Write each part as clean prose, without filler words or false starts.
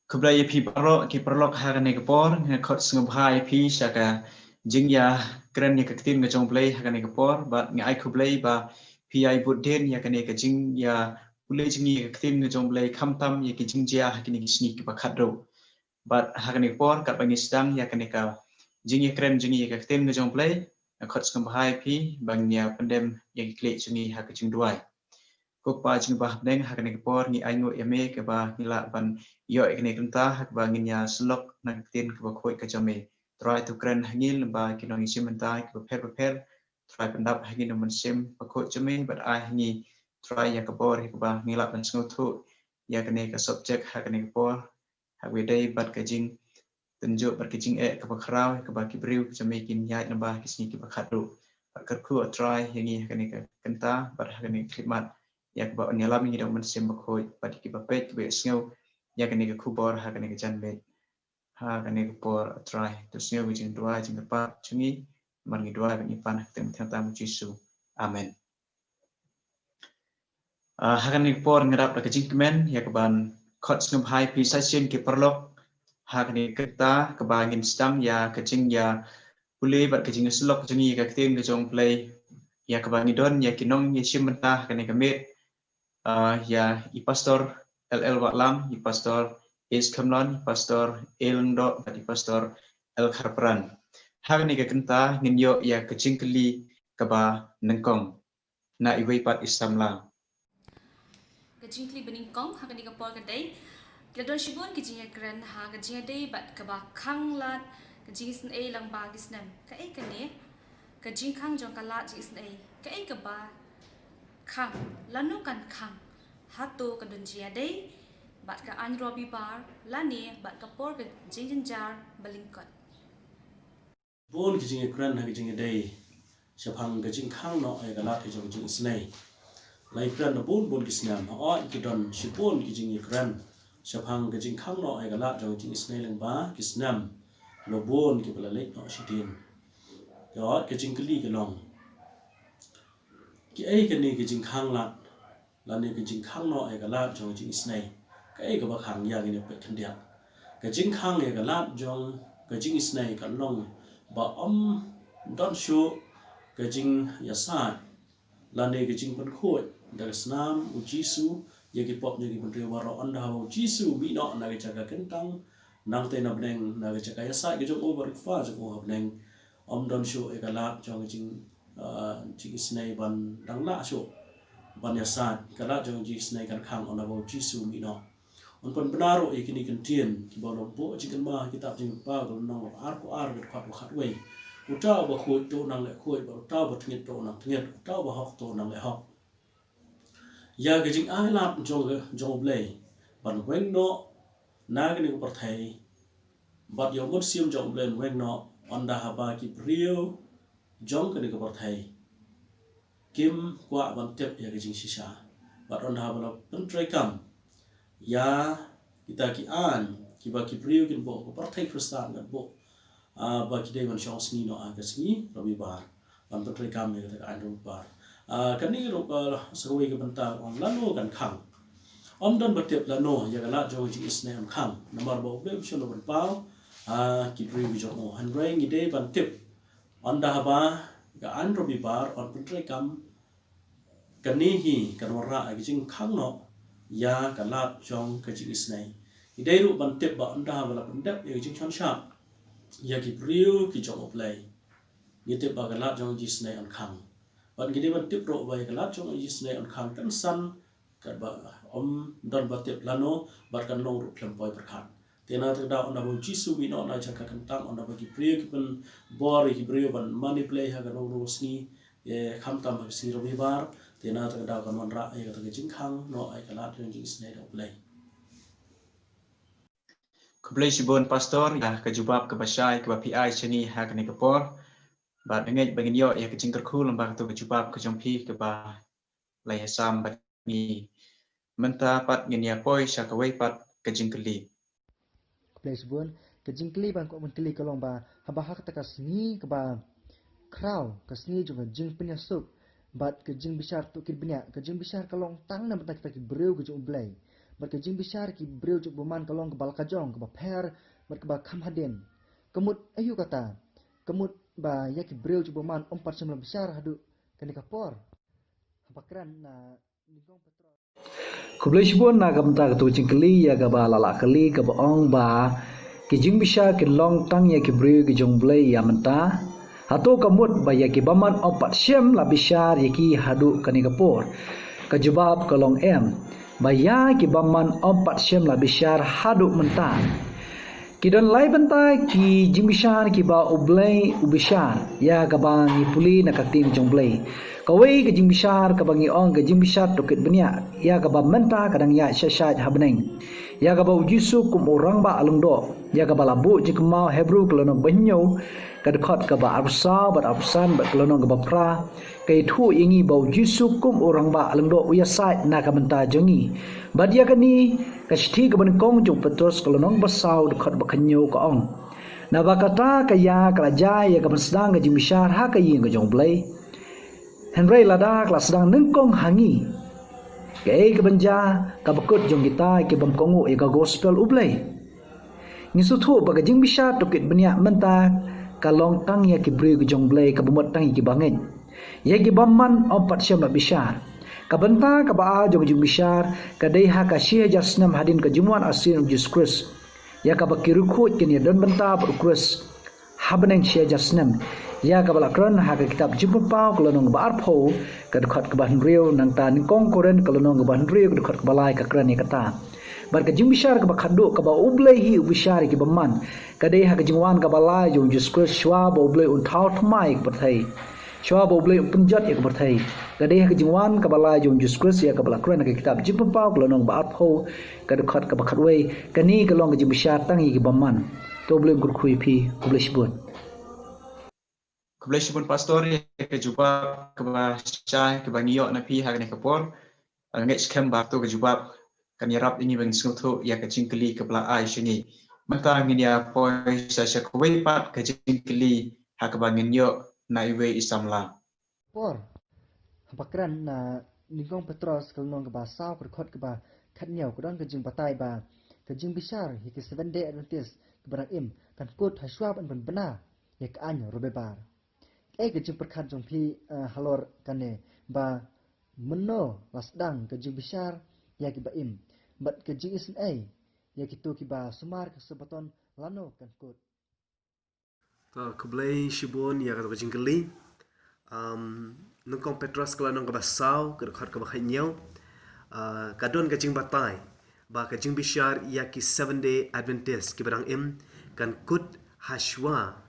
Kublai pi parok ki perlok hagan ke por khot sngbai pi saka jingya kren ya kaktin ga jong play hagan ke por ba ngai kublai ba pi ai budden ya kane ka jing ya ulai jingi kaktin ga jong play khamtam ya ki jingjia hakini ki sni ki ba khadro ba hagan ke por kat bangi sedang ya kane ka jingi kren jingi ya kaktin ga jong play khot sngbai pi bangnya pendem ya ki kle jingi hak jing duai ko pa jing bah deng hak ne por ni aingo eme ke ba nila ban yo ekne kunta hak ba nginya slok nang tin ke ba khoi ke jame try to kren hangil ba kinong isim mentai ke per try pendap hangin men sim ba khoi jame but ai hangi try ya ke por ke ba nila ban sngo thu ya kene ke subject hak ne por hak we dai bat ke jing tunjuk bat ke jing ke ba khrau ke ba ki briu jame kin yai na ba kisni ke ba khadu kat khu try yangi hak ne ke kenta bat hak ne khidmat yak ba onyalam ni dong men sim bakoi padi ki bapet be sngo yak ne ke kubor ha ne ke jan be ha ne ke por try to sngo jing dua jing pa chungi man ngi dua ni pan tem tem tam jisu amen ha ne por ngadap ke jing kemen yak ban khot snum hai pi sa sin ki perlok ha ne ke ta ke bangin stam ya ke jing ya ule bat ke jing slok jungi ke tem ke jong play ya ke bangi don ya kinong ye sim mentah ke ne ke met ya i pastor LL Waklam, i pastor Is Kamlon, i pastor Elndo, dan i pastor El Kharpran. Hal ni ke kenta ngin yo ya kecingkeli keba nengkong na iwei pat Islamla. Kajing kli bening kong ha kani kapol kadai kladon shibon kajing ekran ha kajing dai bat kaba khang lat kajing sen a lang ba gisnam ka e kane kajing khang jong kala ji sen a ka e kaba khang lanu kan khang ha to kadon jia dai bat ka an robi bar lani bat kapor ka jing jar balingkot Bon kijing ekran ha kijing day shapang kijing khang no ay galat kijong jing snay lai kran na bon kisnam ha kidon shipon kijing ekran shapang kijing khang no ay galat jong jing snay lang ba kisnam lo bon ki bala lek no shitin yo kijing kli kelong ki ay kani kijing khang lat lani kijing khang no ay galat jong jing snay ka ay ka ba khang ya ni pe khandia kijing khang ay galat jong kijing snay kan long ba don show kijing yasa lani kijing pan khoi dar snam u jisu yagi pop yagi pan waro anda u jisu bi no na ga jaga kentang nang te na bneng na ga jaga yasa gi jong over fa jong o bneng don show e galat jong jing jing snai ban dang la show ban yasa galat jong jing snai kan khang on abo jisu mi no on pan benaro e kini kan tien ki bo lo bo jikan ma kitab jing pa go nang ar ko ar ga khat wei utau ba khoi to nang le khoi ba utau ba thngit to nang thngit utau ba hok to nang le hok ya ga jing ai lap jong blay ban weng no na ga ni ko thai bat yo mot sim jong blay weng no onda haba ki brio jong ga ni ko thai kim kwa ban tep ya ga jing shisha bat onda haba la pen trai kam ya kita ki an ki ba ki brio kin bo ko thai kristan ga bo ba ki dai ban shong sni no a ga sni robi bar ban pen trai kam ne ga an ro bar kan ni ro sawi ke banta on lano kan khang don batep lano ya gala jo ji isne am khang number bo be shon ban pau ki pri bi jo mo han reng ide ban tip on da ba ga an ro bi bar on putre kam kan ni hi kan wara gi jing khang no ya gala jong ka ji isne ide ru ban tip ba on da ba la ban dep ya jing chon sha ya ki pri ki jo mo play ni tip ba gala jong ji isne on khang ban gini ban tip ro bai kalat chong is ne on khang kan san kan ba don ba tip lano bar kan long ru plam poi perkhat tena ta da on abo jisu bi no na chaka kan tang on abo ki priyo ki ban bor ki priyo ban money play ha kan ro sni e kham tam ha si ro bi bar tena ta da kan man ra e ta ki jing khang no ai kalat chong is ne ro play Kublai sibon pastor ya ke jubab ke basai ke pi ai chini ha ke ne ke por ba ngej bangin yo ya ke jing kerku lembang tu ke jubab ke jompi ke ba lai sam bat ni menta pat ngin ya poi sha ke wei pat ke jing keli place bun ke jingkli ban ko menteli kolong ba haba hak ta kasni ke ba kraw kasni juga jing punya sup bat ke jing besar tu kir benya ke jing besar kolong tang na batak tak breu ke jong blai bat ke jing bishar ki breu juk buman kalong ke balkajong ke per bat ke ba kham haden kemut ayu kata kemut ba ya ki breu juk buman 4 bishar hadu kani kapor pakran na ningong petro Kublai shibon na gamta ka tu cingkeli ya ka ba lala keli ka ba ong ba ki jing bisa ki long tang ya ki breu ki jong blai ya menta atau kamut ba ya ki baman opat syem la bishar ya ki hadu kani kapor ka jawab ka long em ba ya ki baman opat syem la bishar hadu menta ki don lai bentai ki jing bishar ki ba ublai ubishar ya ka ba ni puli na ka tim jong blai kawai ke jing bishar ka bangi ong ke jing bishar tokit benya ya ka ba menta kadang ya syashat habneng ya ka ba ujisu kum orang ba alungdo ya ka ba labu je kemau hebru kelono benyo ka dekat ka ba arsa ba arsan ba kelono ka ba pra kai thu ingi ba ujisu kum orang ba alungdo uya sait na ka menta jongi ba dia kani ka shthi ka ban kong jong petros kelono ba sau dekat ba kenyo ka ong na ba kata ka ya kerajaan ya ka sedang ke jing bishar ha ka yin ka jong blai Henry lada kelas sedang nengkong hangi. Kei kebenja kabekut jong kita ke bamkongu ega gospel ublai. Ngisu thu baga jing bisa tokit benya menta kalong tang ya ki breu ke jong blai ka bumot tang ki bangen. Ya ki bamman opat syam la bishar. Ka benta ka ba jong jing bishar ka dei ha ka syih jasnam hadin ka jumuan asin Jesus Christ. Ya ka bakirukut ken ya don benta berkrus. Habneng syih jasnam ya ka balakron ha ka kitab jumpa pau kolonong ba arpho ka dekat ke bahan riu nang ta ningkong koren kolonong ke bahan riu ka dekat ke balai ka kran ni kata bar ka jing bishar ka bakhadu ka ba ublai hi ubishar ki baman ka dei ha ka jingwan ka balai jong Jesus Christ shwa ba ublai un thau thmai ka pathai shwa ba ublai punjat ya ka pathai ka dei ha ka jingwan ka balai jong Jesus Christ ya ka balakron ka kitab jumpa pau kolonong ba arpho ka dekat ka bakhadwei ka ni ka long ka jing bishar tang hi ki baman to ublai kur khui phi ublai shibun Kublai shibun pastor ya ke jubab ke ba syai ke bangiyok na pi ha kani kapor ngai skem ba tu ke jubab kan yarap ini bang sungtu ya ke cingkeli ke bla ai sini mata ngin ya poi sa sya kuwei pat ke cingkeli ha ke bangin yo na iwe isamla por pakran na ningong petros kalong ke ba sau ke khot ke ba khatnyau ke don ke jing patai ba ke jing bishar hi ke 7 day adventist ke barang im kan kut haswab an bena ya ke anyo robebar ke jing perkhat jong pi halor kane ba menno lasdang ke jing bishar ya ki ba im bat ke jing isen ai ya ki tu ki ba sumar ke sebaton lano kan kut ta kublai shibon ya ka jing keli nungkong petros kala nong ka basau ke khat ka ba khanyau ka don ka jing batai ba ka jing bishar ya ki 7 day adventist ki barang im kan kut hashwa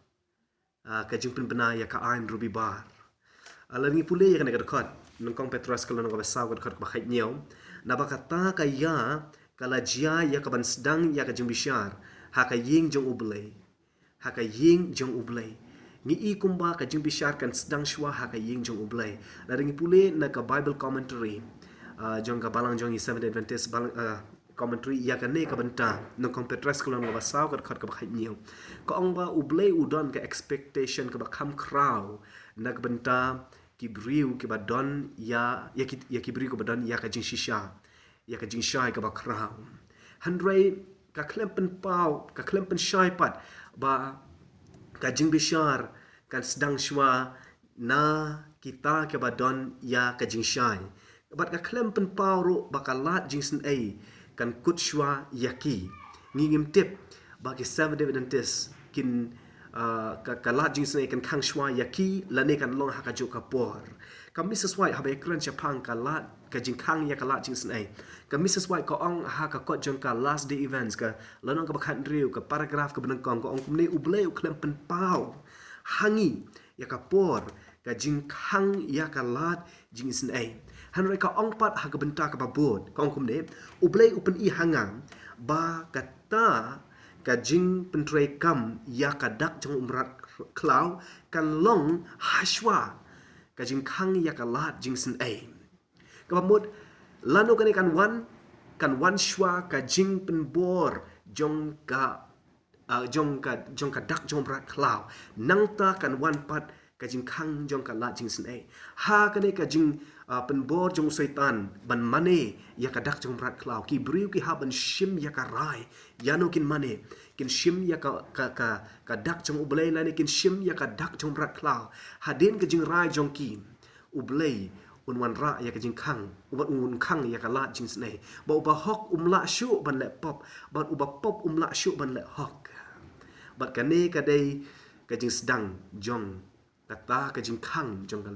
ka jing pena ya ka ain ruby bar alangi pule ya kan ka dekat nungkong petros kala nong ka basau ka khat ka ba khanyau na ba kata ka ya kala jia ya ka ban sedang ya ka jing bishar ha ka ying jong ublai ha ka ying jong ublai ni i kumba ka jing bishar kan sedang shwa ha ka ying jong ublai laringi pule na ka bible commentary jong ka balang jong i 7 adventist balang commentary ya ka ne ka banta no competras ko no basau ka khat ka khai niu ko ong ba ublai udon ka expectation ka ba kham kraw na ka banta ki briu ki ba don ya ki briu ko ba don ya ka jing shisha ya ka jing shai ka ba kraw handrai ka klempen pau ka klempen shai pat ba ka jing bishar kan sedang shwa na kita ke badon ya ka jing shai bat ka klempen pau ro bakalat jing sen ai kan kut shwa yaki ngingim tip ba ki 7 adventist kin ka lat jing sen ai kan khang shwa yaki lane kan long ha ka jo ka por ka Mrs. White ha ba kran chapang ka lat ka jing khang ya ka lat jing sen ai ka Mrs. White ko ong ha ka kot jong ka last day events ka lanong ka bakhan riu ka paragraph ka benang kong ko ong kumne ublei u klempen pau hangi ya ka por ka jing khang ya ka lat jing sen ai hanre ka ong pat ha ka benta ka babod ka ong kumne ublei upen i hangang ba kata ka jing pentrei kam ya ka dak jong umrat klau kan long hashwa ka jing khang ya ka lat jing sen ai ka bamod lano kan wan shwa ka jing penbor jong ka dak jong umrat klau nang ta kan wan pat ka jing khang jong ka lat jing sen ai ha ka ne ka jing penbor jong setan ban mane ya kadak jong rat klau ki briu ki haban shim ya karai yano kin mane kin shim ya kadak jong ublay lani kin shim ya kadak jong rat klau hadin ke jing rai jong ki ublay unwan ra ya ke jing khang ubat un khang ya kalat jing snai ba uba hok umla shu ban le pop ba uba pop umla shu ban le hok bat kane kadai ke jing sedang jong kata ke jing khang jong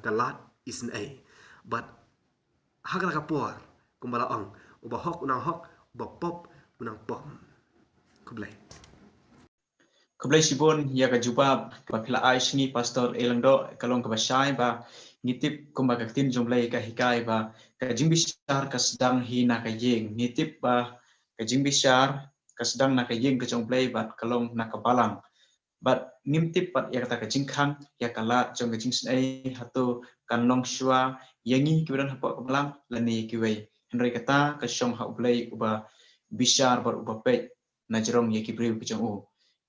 kalat isnai but hakala kapor kumbala ong uba hok unang hok uba pop unang pop kublai Kublai sibon ya ka jubab ka pila ai sini pastor elangdo kalong ka basai ba ngitip kumba ka tin jumlai ka hikai ba ka jingbisar ka sedang hina ka yeng ngitip ba ka jingbisar ka sedang na ka yeng ka jumlai ba kalong na ka balang but ngimtip pat ya kata ka jingkhang ya kala jong ka jingsai hatu kan long shua yangi kiberan hapa ka balang lani kiwei henry kata ka shong ha ublai uba bishar bar uba pe na jerong ya kibriu ka jong u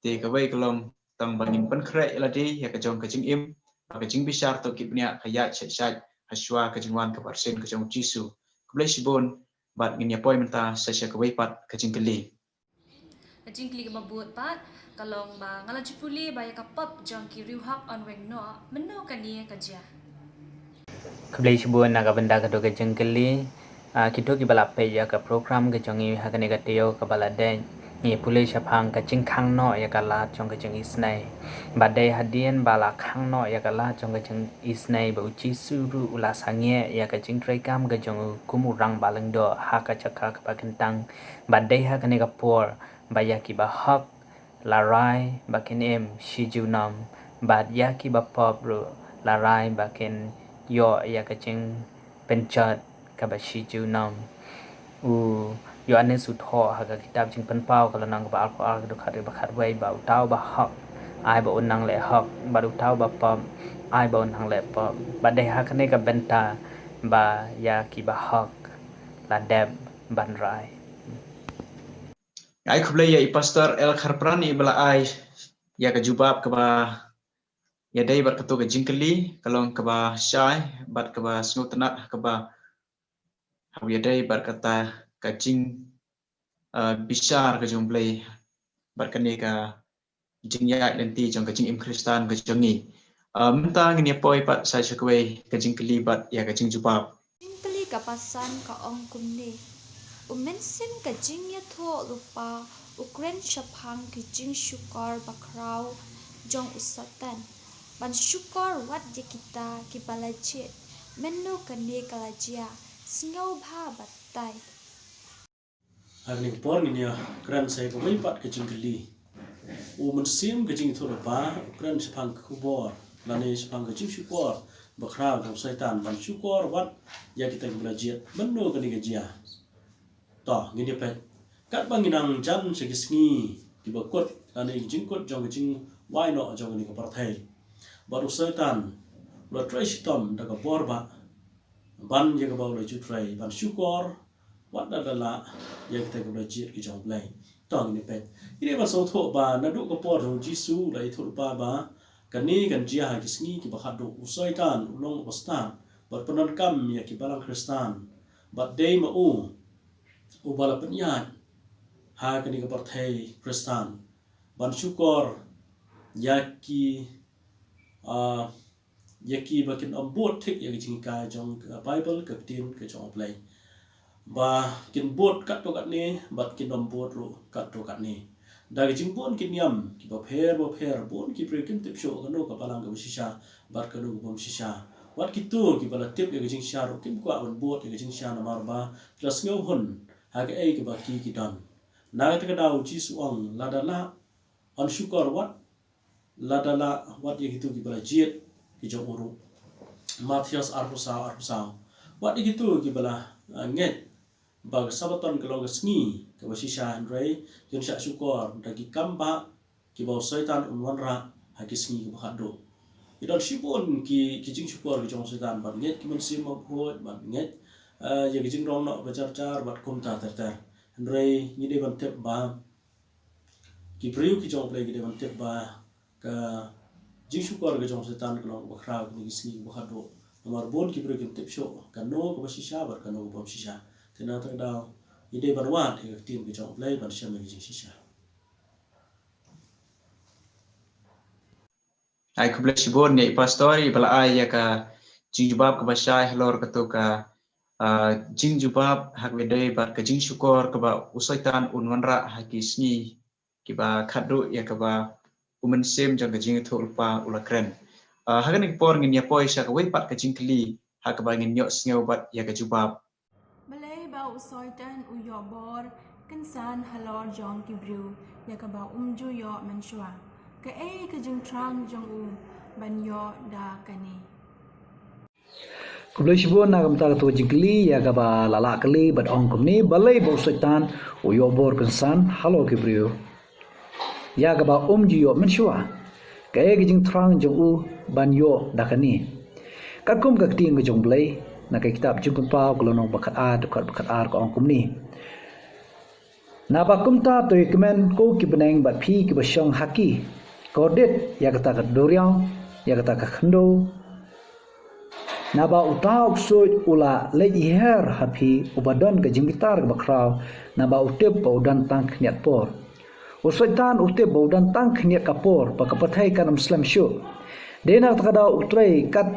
te ka wei kalong tang bangin pan khre ladi ya ka jong ka jing im ka jing bishar to kipnya ka ya chet chat haswa ka jingwan ka parsen ka jong jisu kublai sibon bat ngin ya poi menta sa ka wei pat ka jingkeli Kajing klik mabut pat kalong ba ngala jipuli ba ya kapap jong ki riu hak on weng no meno kani kajia. Keblai sibun naga benda kado ke jengkeli kito ki bala pe ya ka program ke jongi hakane ka teo ka bala den ni pulai syapang ka jingkhang no ya kala jong ke jeng isnai badai hadien bala khang no ya kala jong ke jeng isnai ba uci suru ula sangye ya ka jing trekam ke jong kumurang balang do ha ka chaka ka kentang badai hakane ka por baya ki ba hak larai bakin em shijunam bad ya ki ba pop ru larai bakin yo ya kaching penchat kabashi junam yo ane su tho ha ka kitab jing penpau kalau nang ba al ka khat ba khat wei ba tau ba hak ai ba unang le hak ba tau ba pam ai ba unang le pam ba dai ha kane ka benta ba ya ki ba hak la deb ban rai ai kublai ya pastor el kharprani bala ai ya ka jubab ka ba ya dai bat ketu ka jingkeli kalong ka ba syai bat ka ba snutanat ka ba ya dai bat kata ka jing bisar ka jumblai bat kani ka jing ya lenti jong ka jing im kristan ka jongi menta ngini poi pat sai syakwe ka jingkeli bat ya ka jing jubab Jingkeli kapasan ka ong kumni. Umensin ka jing ya tho lupa ukren syapang ki jing syukar bakrau jong usatan. Ban syukar wat je kita ki balajit. Menu kane kalajia. Singau bha batai. Agni por ni ya kran sai ko mai pat ke jingkeli u mun sim ke jing thura pa kran syapang ku bor lani syapang ke jing syukar bakra jong setan ban syukar wat ya kita belajar menu kani ke jia to ngini pet kat banginang jan segisngi ki bakot lani jingkot jong jing wai no jong ni ko parthai baru setan lo trai sitom daga borba ban ya ga bawo ju trai ban syukar wat adalah ya kita belajar ki jong play to ngini pet ini ba so tho ba na du ko por jong jisu lai thur pa ba kani kan jia ha kisngi ki bakhat do usaitan ulong basta bar panan kam ya ki balang kristan bat dei ma u bala penyat ha kani ka parthai kristan ban syukor yaki yaki bakin ambot thik ya jing ka jong bible ka tin ka jong play ba kin bot kat to kat ni bat kin ambot ro kat to kat ni dari jimpon kinyam ki bapher bon ki prekin tip show kanu ka palang ka shisha bar kanu bom shisha wat kitu ki bala tip ya jing sharu kim kwa bon bot ya jing sha na marba plus ngau hun ha ke ai ki ba ki dan na ta ka dau chi su ong ladala on shukor wat ladala wat ya kitu ki bala jiet ki jong uru Matius arpusa wat ya kitu ki bala nget bag sabaton kalau ngi ka shisha andrei yun sha syukor dagi kamba ki baw setan unwanra hakis ngi ka do idon shipon ki jing syukor ki jong setan ban nget ki men sim phot ban nget ya ki jing rong no bacar bat kum ta ter andrei ni de ban tep ba ki priu ki jong play ki de ban tep ba ka jing syukor ki jong setan kalau bakra ni ngi ka do nomor bon ki bro kin tip show kano ko shisha bar kano ko shisha tena tak daw ide barwan he tin ki jong play ban sham ki shisha ai kublai shibon ni pastori bala ai ya ka jing jubab ka basai halor ka to ka jing jubab hak wedai bar ka jing syukur ka ba usaitan unwanra hakisni ki ba khadu ya ka ba umen sem jang ka jing thol pa ulakren hagan ni por ngin ya poi sha ka wei pat ka jing kli hak ba ngin nyok sngew bat ya ka jubab Malay ba usoitan uyobor kansan halor jong kibru ya ka ba umju yo menshwa ka ka jing trang jong u ban yo da kani Kublai shibon na kamta to jingli ya ka ba lala kali bat ong kumni balai bo setan o yo bor kansan halo kibrio ya ka ba ji yo menshwa ka e jing trang jong u ban yo dakani kat kum ka ting ka jong blai na ka kitab jung pa ko lonong bakat a ko ong kumni na ba kumta to ikmen ko ki beneng bat phi ki ba shong haki ko det ya ka ta ka doryang ya ka ta ka khando naba utauk soi ula le her happy ubadon ke jimitar ke bakraw naba utep baudan tang niat por usaitan utep baudan tang niat kapor pakapathai kan muslim shu dena takada utrai kat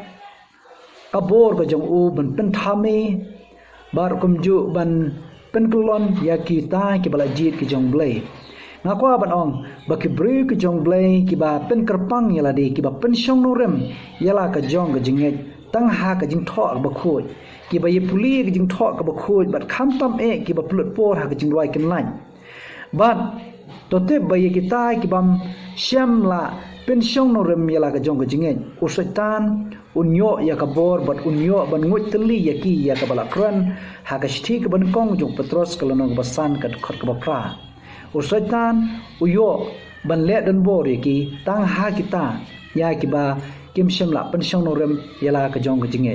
kabor ke jong u ban penthami bar kumju ban penkulon ya kita ki balajit ki jong blai ngakwa ban ong baki bri ki jong blai ki ba pen kerpang yala di ki ba pen shong nurem yala ka jong ke jinget tang ha ka jing tho ba khoi ki ba ye puli ka jing tho ka ba khoi bat kham tam e ki ba plut por ha ka jing wai kin lain bat to te ba ye ki tai ki bam sham la pen shong no rem yala ka jong ka jinge usaitan unyo ya ka bor bat unyo ban ngut teli ya ki ya ka bala kran ha ka shthi ka ban kong jong petros ka lonong ba san ka khot ka ba pra usaitan uyo ban le dan bor ye ki tang ha kita ya ki ba kim shem la pen shong no rem yala ka jong ka jinge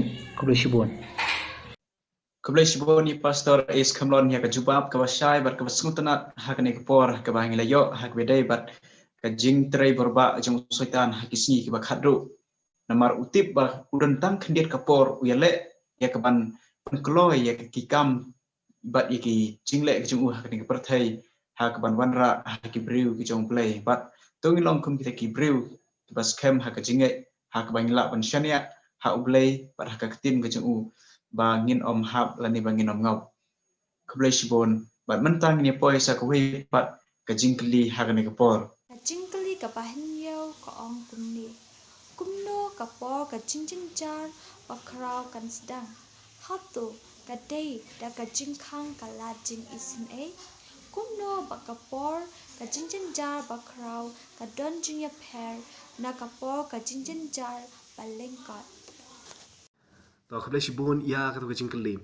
kublai shibon ni pastor is kamlon ya ka jubab ka basai bar ka basmutanat hak ni ka por ka ba ngilayo hak wedai bat ka jing trai borba jong soitan hakisni ki ba khadru namar utip ba udan tang khndiet ka por uyale ya ka ban kloy ya ka kikam bat ya ki jingle ka jong hak ni ka perthai hak ban wanra hak ki briu ki jong play bat tongilong kum kita ki briu bas kem hak ka jinge hak bangila ban shania ha ublay pat hak katin ka jong ba ngin om hab lani ba ngin om ngau kublai shibon bat mentang ni poi sa ko pat ka jingkli hak ni ka por ka jingkli ka pahinyo ka ong kumno ka por ka jingjing jar ba kraw kan sedang hatu ka dei da ka jingkhang ka la jing isin kumno ba ka por ka jingjing jar ba kraw ka don jing ya per na ka por ka jingjing jar ba lengkot to khablai shibon ya ka to jingkli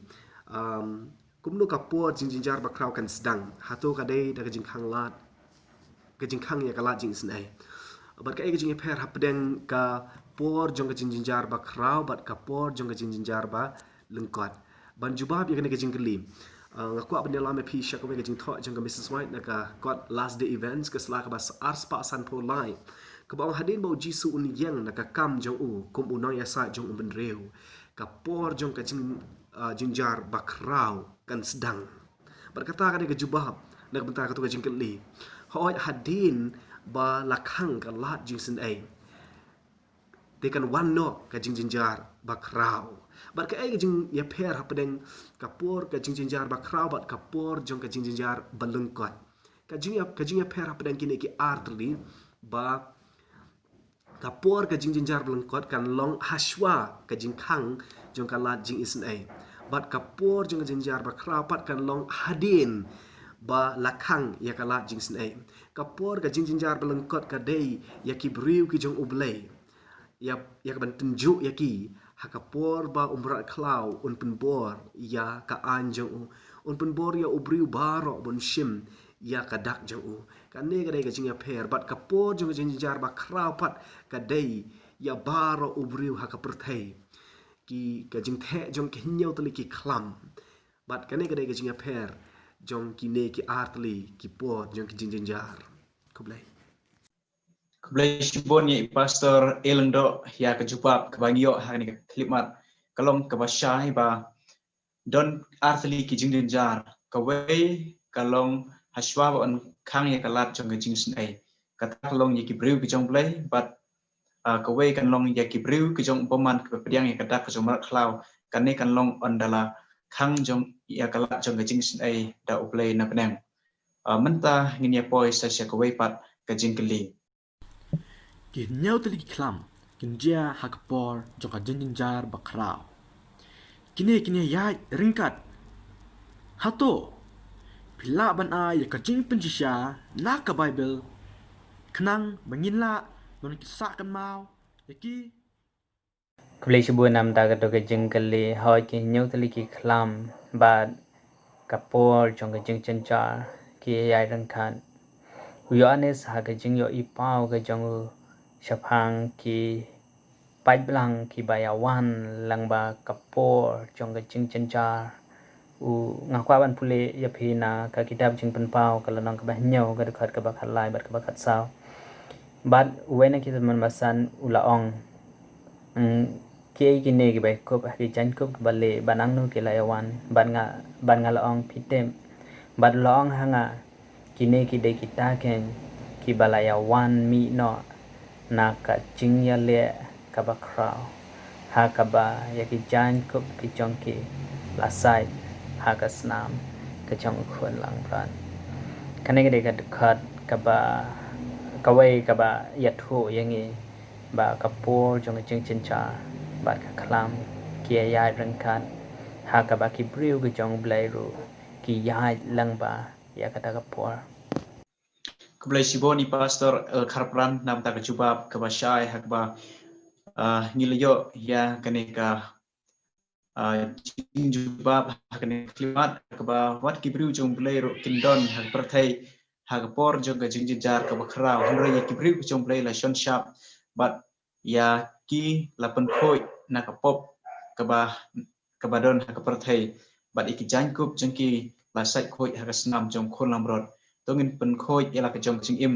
kumno ka por jingjinjar ba kraw kan sedang hato ka dei da ka jingkhang lat ka jingkhang ya ka lat jing sin ai bat ka jing per hapdeng ka por jong ka jingjinjar ba kraw bat ka por jong ka jingjinjar ba lengkot ban jubab ya ka jingkli ngakwa benda lama pi syak ka jing tho jong ka Mrs White na ka got last day events ka sla ka ba ars pa san pro lai ka ba hadin ba jisu un yang na ka kam jong u kum unang ya sa jong ben reu ka por jong ka jinjar bakraw kan sedang berkata ka ke jubab nak bentar ka tu ka jingkli hoi hadin ba lakhang ka lat jing sin ai tekan wanno ka jinjar bakraw bat ka ai jing ya per hapdeng ka por ka jinjar bakraw bat ka por jong ka jinjar balungkot ka jing ya per hapdeng kini ki artli ba kapor ka jinjar balungkot kan long hashwa ka jingkhang jong ka lat jing isin ai bat kapor jong jinjar ba krapat kan long hadin ba lakhang ya ka lat jing sin ai kapor ka jinjar balungkot ka dei ya ki briu ki jong ublai ya ban tunjuk ya ki hakapor ba umrat klau un penbor ya ka anjong un penbor ya ubriu baro bon shim ya ka dak jong kan ne ka dei ka jing ya per bat kapor jong jinjar ba krapat ka dei ya baro ubriu hakaperthai ki ka jing the jong ki nyau tali ki khlam bat kane ka dei ka jing per jong ki ne ki artli ki por jong ki jing jar kublai shibon ni pastor elendo ya ka jubab ka bangyo ha ni ka klimat kalong ka ba syai ba don arthli ki jing din jar ka wei kalong hashwa on khang ya kalat jong jing sin ai ka kalong ye ki brew ki jong play but ka wei kan long ye ki brew ki jong poman ka pediang ya kadak ka jong mar khlau kan ne kan long on dala khang jong ya kalat jong jing sin ai da uplay na penang menta ngin ya poi sa ka wei pat ka jing kli Kin nhau tali klam kin dia hakpor joka jenjar bakrau kini ya ringkat hato pila ban a ya kajing penjisya na ka bible kenang banginla non kisah kan mau yaki Kublai Shibun nam ta to ke jing kali hoi ki nyau tali ki khlam ba kapor jong ke jing chencha ki yai rang khan Uyanes ha ke jing yo ipau ke jong shapang ki pai blang ki bayawan lang ba kapor jong ke jing chencha u ngakwa ban pule ya phina ka kitab jing pen pau ka lanang ka ba nyau ka khat ka ba khalai bat ka ba khat sao bat wena ki man masan ulaong ki ne ki bai kop ki chan kop bale banang nu ki layawan ban nga laong pitem bat laong hanga kine ki de kita ken ki balayawan mi no na ka jing ya le ka ba krao ha ka ba ya ki chan kop ki chong ki la sai ha ka snam ka chong khon lang pran kane ki de ka khat ka ba ka wei ka ba ya thu yangi ba kapur jong jing chincha ba ka khlam ki ya rang khan ha ka ba ki briu ki jong blai ru ki ya lang ba ya ka ta kapur Kublai Shiboni pastor Kharpran nam ta ka jubab ka ba syai hak ba ngilayo ya kaneka jing jubab hak ne klimat ka ba wat ki briu jong blai ro kindon hak perthai hak por jong ka jing jar ka ba khrau hanra ya ki briu jong blai la shon sharp but ya ki lapan khoi na ka pop ka ba don ha ka perthai bat iki jangkup jengki la sai khoi ha ka snam jong khon lam rot tongin pen khoi ya la ka jong jing im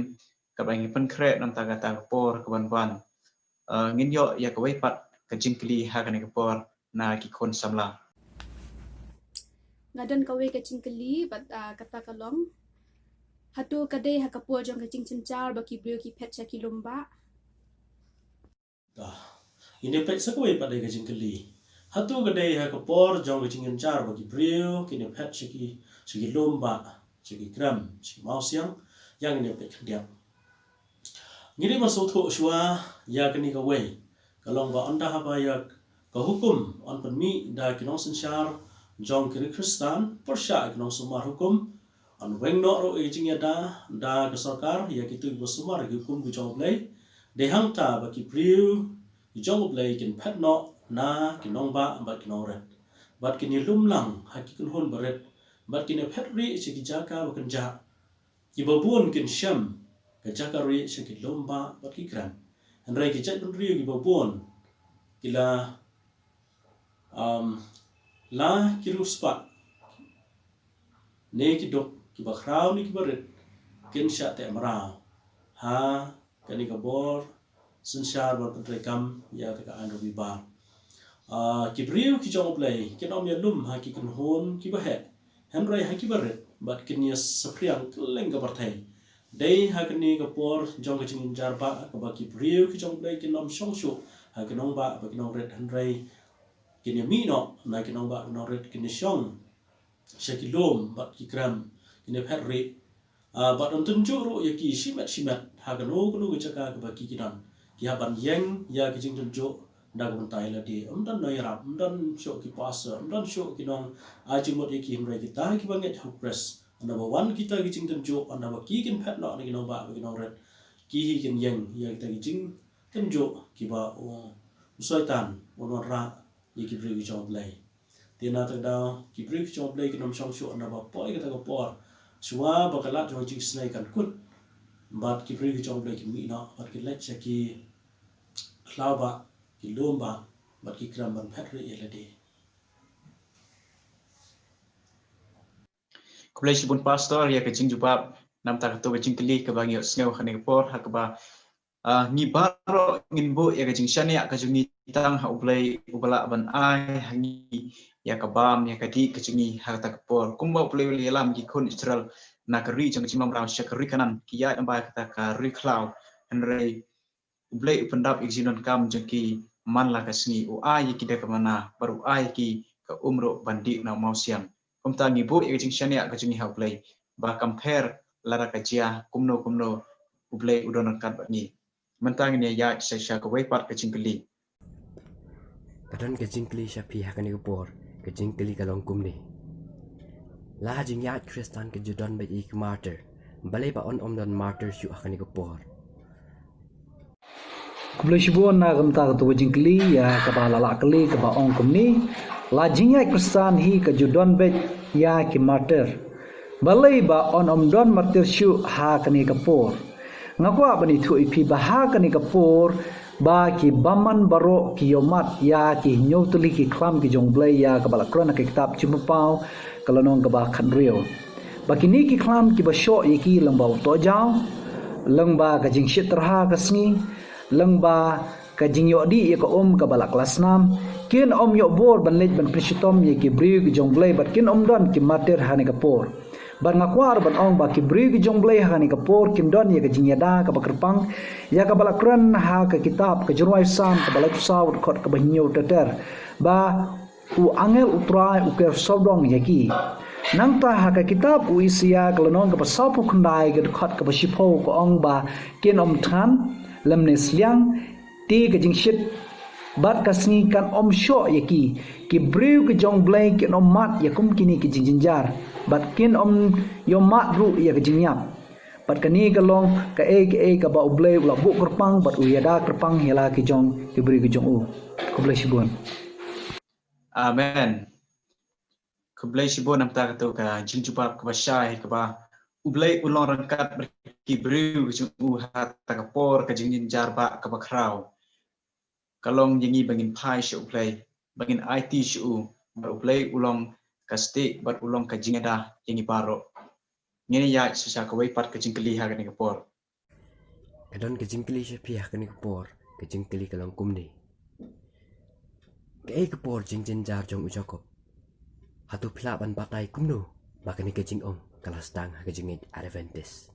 ka ba ngi pen kre nam ta ka ta por ka ban ban ngin yo ya ka wei pat ka jing kli ha ka ne ka por na ki khon samla ngadan kawe ka cingkeli bat kata kalong hatu kade ha kapur jong ka cing cincar baki brio ki pet ki lomba ini pek sakwe pada ke jingkeli hatu gede ha kapor jong ke jingin jar bagi brio kini pet segi lomba segi gram segi mausiang yang ini pek dia ngini masuk tu shua ya kini ka wei kalong ba anda ha ba ya ka hukum on penmi da kinong sensar jong kiri kristan persya kinong sumar hukum on weng no ro e jingya da ke sarkar ya kitu bo sumar hukum ku jong play dehang ta bagi brio jong play kin pet no na kinong ba bat kinong red bat kini lumlang hakikun hon baret bat kini pet ri segi jaka bakan ja ibabun kin syam ke jaka ri segi lomba bat ki kran andrai ki jat ri ibabun kila la kiruspa ne ki dok ki bakrau ni ki baret kin sya te marau ha kani ka bor sensyar bar pentrekam ya ka anu bibar ki briu ki jong play ki nom ya lum ha ki kun hon ki ba he henrai ha ki baret bat kin ya sapriang leng ka barthai dei ha kani ka por jong ka jing jar ba ka ba ki briu ki jong play ki nom shong shu ha ki nong ba ki nong red henrai kin ya mi no na ki nong ba no red kin shong shaki lom bat ki kram kin ya phet ri bat on tunjuk ro ya ki shimat ha ka no ku nu ka ba ki kinan ki haban yeng ya ki jing tunjuk da ko tai la di dan no yarap dan show ki passer dan show ki nong ajimot ya ki himrai kita ki banget hu press number 1 kita ki jing tunjuk number ki kin phet no ni nong ba ki nong red ki hi kin yeng ya kita ki jing tunjuk ki ba usaitan on ra ya ki bri ki job lay tina ta da ki bri ki job lay ki nom shong show number poi kita ko por suwa bakalat jo jing snai kan kut bat ki bri ki job lay ki mi no bat ki let ki klaba ki lomba bat ki kram ban phet ri elade Kublai Shibun pastor ya ka jing jubab nam ta ka to ka jing kli ka ba ngi sneu khane ka por ha ka ba ngi baro ngin bo ya kajing shania kajungi tang ha ublay ubala ban ai hangi ya kabam ya kadi kajungi ha takapor kumba ublay uli lam ki kon Israel na kari jang jimam raw syakari kanan kiya amba kata ka riklaw henry ublay upendap izinon kam jengki man la kasni u ai ki de mana baru ai ki ka umro bandi na mausiam kumta ngi bo ya kajing shania kajungi ha ublay ba compare lara kajia kumno ublay udon kat ni mentang ni ya saya ke wepat ke jingkeli kadon ke jingkeli syapi hakani ke por ke jingkeli kalong kumni la jing ya kristan ke judan ba ik martyr balai ba on don martyr syu hakani ke por Kublai shibon na gamta tu jingkeli ya ka ba la kali ka ba ong kumni la jingya kristan hi ka judan bet ya ki martyr balai ba on don martyr syu hakani ke por ngakwa bani thu ipi bahag ni kapur ba ki baman baro ki yomat ya ki nyotli ki klam ki jongblay ya kabala krona ki kitab chimupau kalonong ka ba khanrio ba ki ni ki klam ki basho ye ki lambau to jaw lengba ka jing shitrha ka sngi lengba ka jing yodi ye ka ka bala kelas 6 kin yo bor ban lej ban prishitom ye ki bri ki jongblay bat kin don ki mater hani kapur ban ngakwar ban ong ba kibri ki jongblay ha ni kapor kim don ye ka jinyada ka bakrpang ya ka balakran ha ka kitab ka jurwai sam ka balak saud khot ka banyo teter ba u angel utrai u ker sobdong ye ki nang ta ha ka kitab u isia ka lonong ka pasapu khandai ka khot ka basipo ko ong ba kin than lamne sliang ti ka jingshit bat kasngi kan sho ye ki briu ki jongblay ki mat ya kum kini ki jinjar bat kin yo mat ru ya kejinyap bat kani kalong ka ka ba ublay ula bu kerpang bat uyada kerpang hela ki jong ki beri ki jong u kublay shibon amen kublay shibon nam ta ka ka jinjubab ka bashay ka ba ublay ulong rangkat ki beri ki jong u ha ta ka por ka jinjar ba ka ba kraw kalong jingi bangin pai shu ublay bangin IT shu ba ublay ulong kasti bat ulong ka jingada yang iparo ngene ya sisa ka wepat ka jingkeli ha ka ni kapor kadon ke jingkeli syapi hakani ke por ke jingkeli kalong kumni ke por jingjen jar jong ujakop hatu pla ban patai kumno makani ke jing kelas tang ke jingit Adventist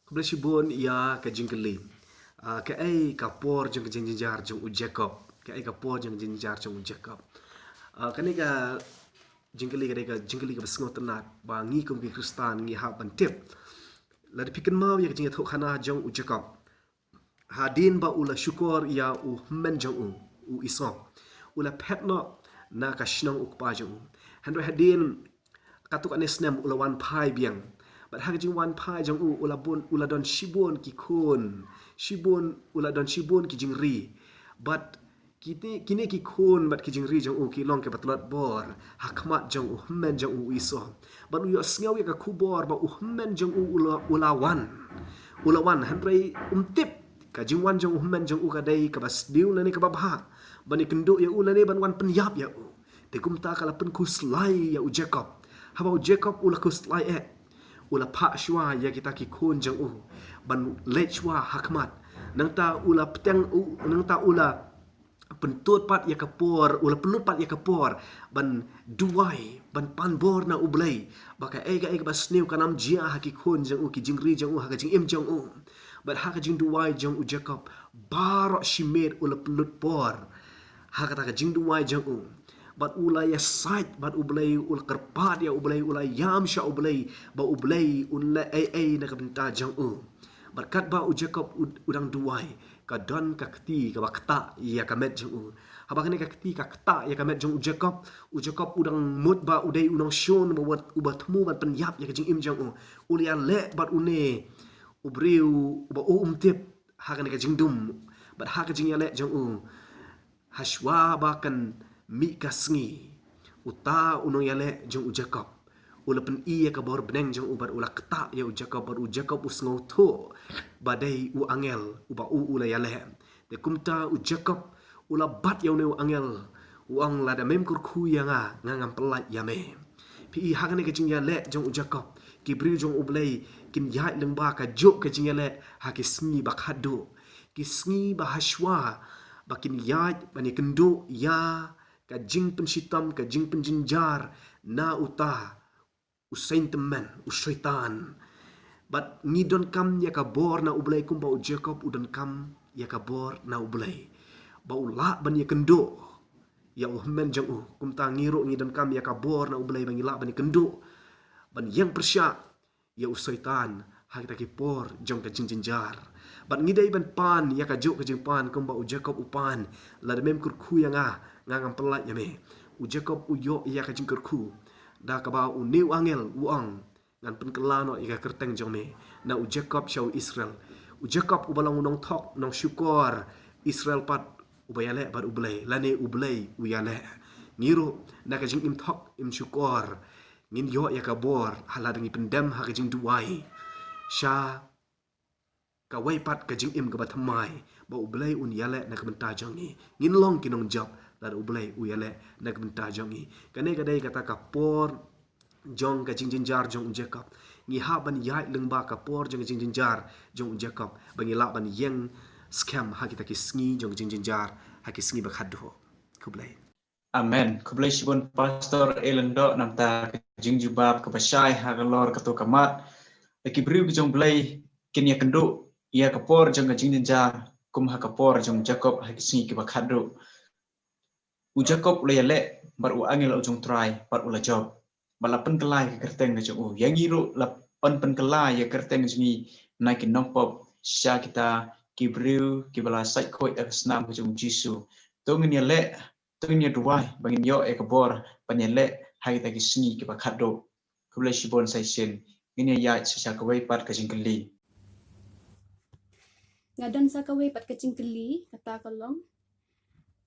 Kublai shibon ya ke jingkeli ke kapor jong ke jingjen jar jong ujakop ke kapor jong jingjen jar jong ujakop kani ka jingkeli ka basngo tenat ba ngi kum ki kristan ngi ha ban tip la dipikan mau ya jinga thok khana jong u jacob hadin ba ula syukur ya u men jong u isong ula petno na ka shnong u pa jong handro hadin katuk anesnem ula wan pai biang bat ha jing wan pai jong u ula don shibon ki kun shibon ula don shibon ki jingri bat kini ki khon bat ki jingri jong u ki long ke patlat bor hakmat jong u men jong u iso bat u sngaw ka khubor ba u men jong u ula wan handrei tip ka jingwan jong u men jong u ka dai ka bas diu lani ka babha bani kendo ya u lani ban wan penyap ya u te kumta kala pen kuslai ya u jacob habau jacob ula kuslai ula pa shwa ya kita ki khon jong u ban lechwa hakmat nangta ula petang u nangta ula pentut pat ya kapor ula pelut pat ya kapor ban duai ban panbor na ublay baka ega bas new kanam jia haki khon jang u ki jingri jang u haka jing im jang u bat haka jing duai jang u jacob bar shimet ula pelut por haka ta jing duai jang u bat ula ya sait bat ublay ul kerpat ya ublay ula yam sha ublay ba ublay ula na kabenta jang u berkat ba u jacob udang duai ka don ka kti ka bakta ya kamet jong u habakane ka kti ka kta ya kamet jong u jacob udang mut ba udai unang shon ba wat ubat mu ban penyap ya jing im jong u ulia le bat une ubriu ba tip hakane ka jing dum bat ha ka jing ya le jong u hashwa ba kan mi kasngi uta unong ya le jong u jacob ula pen iya ka bor beneng jong ubar ula kta ya u jacob usngau tho badai u angel uba ula ya lehem de kumta u jacob ula bat ya u angel u ang la da mem kur khu ya ngam pelat ya me pi i hakane ke jing ya le jong u jacob ki bri jong ublei kin yai leng ba ka jo ka jingele ha ki sngi ba khadu ki sngi ba hashwa ba kin yai ba ni kendo ya ka jing pensitam ka jing penjinjar na uta usain teman usyaitan but ni don kam ya ka bor na ublei kum ba Jacob udan kam ya ka bor na ublei ba ula ban ya kendo ya men jang kum ta ngiro ngi don kam ya ka bor na ublei ban ila ban kendo ban yang persya ya usyaitan ha kita ki por jong ka jinjar ban ngi dai ban pan ya ka jo ka jing pan kum ba Jacob upan la mem kur khu yang ngam pelat ya me Jacob uyo ya ka jing kur khu da ka ba new angel uang ngan pen kelano ya ka kerteng jong me na Jacob show Israel Jacob ubalang unong thok nong syukor Israel pat ubayale bat ublei lane ublei uyale ngiro na ka jing im thok im syukor ngin yo ya ka bor hala dengi pendam ha ka jing duai sha ka wai pat ka jing im ka bathamai ba ublei un yale na ka benta jong ni ngin long kinong job la ublei uyale na ka benta jong ni kane ka dai kata ka por jong ka jing jinjar jong Jacob ngi ha ban yai leng ba ka por jong jing jinjar jong Jacob bangi la ban yeng scam ha kita ki sngi jong jing jinjar ha ki sngi ba khadho kublai Amen. Kublai sibun pastor elendo namta jing jubab ke pasai hagalor ketu kamat. Laki beriu jong blai kini kendo ia kapor jong jing jinjar kum ha kapor jong Jacob ha ki sngi ke bakhadro. U Jacob le le bar u angel jong try bar u la job. Balapan kelai ke kerteng jong u yang iru la pen kelai ya kerteng jong naikin nongpop sya kita ki beriu ki bala sai koi aksnam jong Jisu. Tungin ya le tungin duai bangin yo ekabor panyele hai ta kisni ki bakhado kuble shibon saisen ini ya sisa kawai pat kajingkeli Ngadan sa kawai pat kajingkeli kata kolong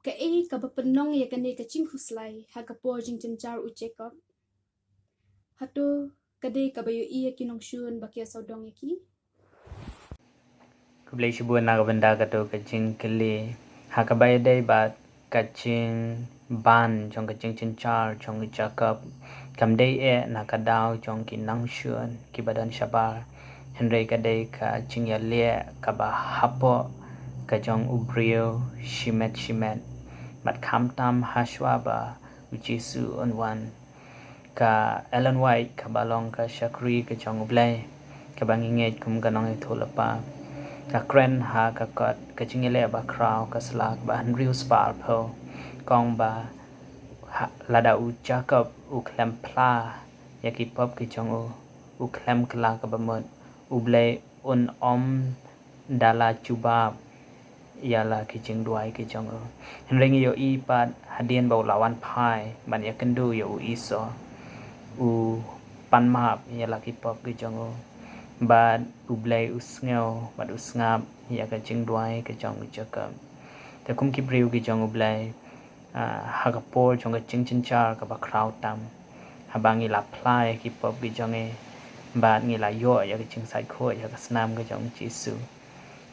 ka ka bapenong ya kane kacing huslai ha kapor jing jenjar u Jacob hato kade kabayo iya kinong shun bakia saudong yaki kublai shibun na benda kato kacing keli hakabay day bat kacing ban trong kacing cincar trong Jacob kam day nakadaw trong kinang shun kibadan shabar henry kadai ka cing ya lie ka ba hapo ka trong ubrio shimet mat kam tam hashwa ba ujisu onwan ka Ellen White ka balong ka shakri ka trong ublay ka banginget kum ganong itulapa ka kren ha ka kot ka chingele ba kraw ka slak ba Andrew spar po kong ba lada u Jacob u klem pla yaki pop ki chong u klem kla ka ba mot u ble un dala chubab yala ki ching duai ki chong henring yo i pat hadien ba lawan pai ban yakendu yo u iso u pan map yala ki pop ki chong but ublay usngeo but usngap ya ka jing duai ka jong Jacob te kum ki briu ki jong ublay ha ka por jong ka jing char ka ba kraw tam habangi la plai ki pop ki jong e but ngi la yo ya ka jing sai kho ya ka snam ka jong Jisu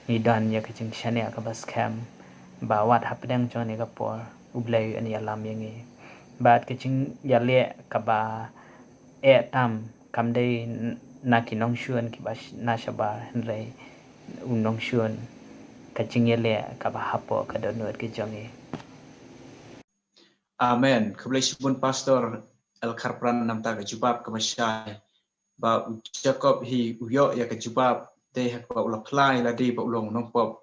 ni dan ya ka jing shane ka ba scam ba wat hapdang jong ne ka por ublay ani alam yang e but ka jing ya le ka ba tam kam dei na kinong shuan ki bas na shabar henry unong shuan kacing yele ka ba hapo ka donut ki jongi Amen. Kublai sibun pastor El Karpran namta ka jubab ka masai ba Jacob hi uyo ya ka jubab te hak ba ula plai la di ba ulong nong pop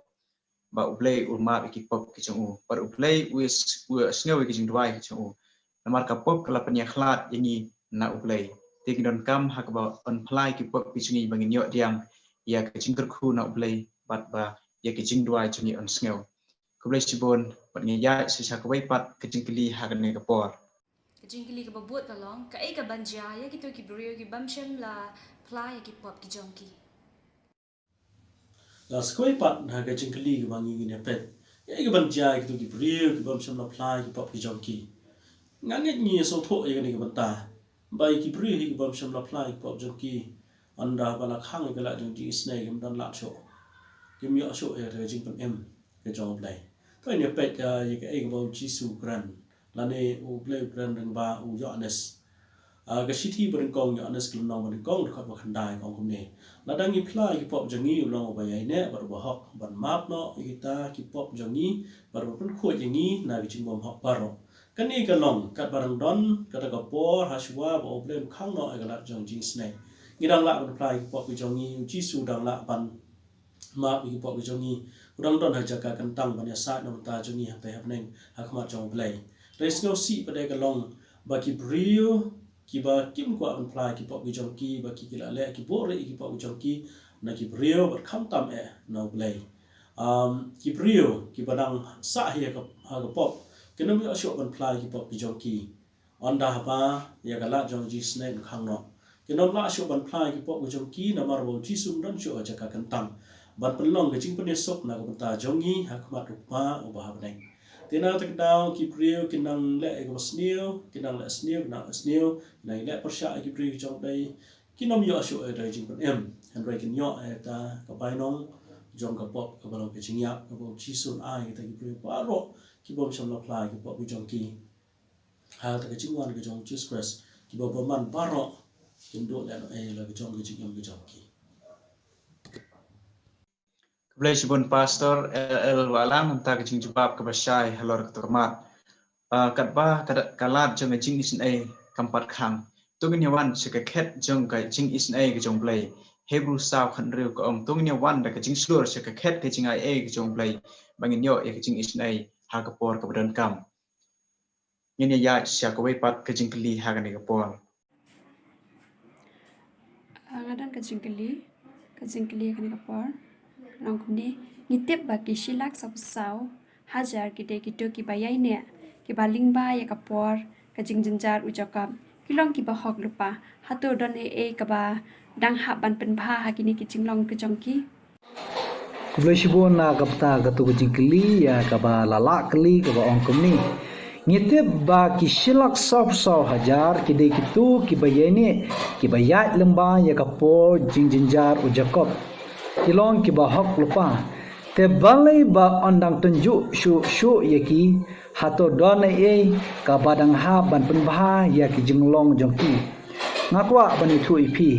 ba ublay ulma ki pop ki jong par ublay wis sngawi ki jing duai ki jong namar ka pop kala panya khlat yangi na ublay Tingdon kam hak ba on plai ki pop pichungi bangin yo diang ya ka jingker khu na ublay bat ba ya ki jing duai chungi on sngew kublai sibon bat ngi ya sisa ka wai pat ka jingkeli hak ne ka por kajingkeli ka babut kalong ka ka banja ya kito ki brio ki bamshem la plai ki pop ki jongki la skoi pat na ka jingkeli ka bangi ni pet ya ka banja ki to ki brio ki bamshem la plai ki pop ki jongki nganget ni so tho ya ni ka banta bai ki bri hi bam sham la plai pop joki anda bala khang ga la jing snake gam dan la cho kim yo so e re jing pam em ke jong play to ni pet ya ye ke e ga Jisu gran la ne u play gran dan ba u yones ga sithi berengkong ya anas kelom nong berengkong dekat bakhandai kong kumne ladang ipla ki pop jangi ulong bayai ne bar bahok ban map no kita ki pop jangi bar pun khuat jangi na ki jingbom hok baro kani kalong kat barang don kata kapor haswa ba oblem khang no agala jong jing snai ngidang la ban plai ki pop ki jangi ji su dang la ban map ki pop ki jangi udang don ha jaka kentang ban ya sa no ta jangi ha tai hapneng hakmat jong play res no si pada kalong ba ki brio kiba kim ko an plai ki pop ki jongki ba ki kila le ki bore ki pop ki jongki na ki brio ber kham tam no play ki brio ki badang sa hi ka ha ka pop kenam yo shop an plai ki pop ki jongki onda ba ya gala jong ji snake khang no kenam la shop an plai ki pop ki jongki na mar bo ji sum dan sho ja ka kan tam ban pelong ke jing pen sok na ka ta jongi ha khmat rupa ba ha bneng Tina tak daw ki prio kinang le ego sneo kinang le sneo na le persha ki prio jong dai kinom yo shu e dai jing pen em han rai kin yo ta ka bai nong jong ka pop ka balong ke jingya ka bo chi sun ai ta ki prio pa ro ki bom sham la plai ki pop ki jong ki ha ta ka jing wan ki jong Jesus Christ ki bo man baro kin do le no la ki jong ki jing ki jong ki Keblai sibun pastor el walang ta ke jing jubab ke basai halor ke termat kat ba kalat jong jing isin ai kampat khang tungin yawan sekaket jong ka jing isin ai ke jong blai Hebrew saw khan riu ko tungin yawan da ke jing slur sekaket ke jing ai ke jong blai bangin yo ke jing isin ai ha ka por ke badan kam yen ya sya ko wei pat ke jing kli ha ka ne ke por Ngadan ka jingkeli kan kapor nong kumni ngitip bagi silak sapsau hajar kide kitu ki bayai ne ki baling ba ya kapor ka jingjenjar ujakam kilong ki bahok lupa hatu don ka ba dang ha ban pen pha ha kini ki jinglong ke jongki Keblai sibun na kapta ka tu jing kli ya ka ba lala kli ka ba ong kumni ngitip ba ki silak sapsau hajar kide kitu ki bayai ki bayat lemba ya kapor jingjenjar ujakop kilong ki bahok lupa te balai ba ondang tunjuk shu yaki hato don ka badang ha ban pen bha ya ki jinglong jongki ngakwa bani thu ipi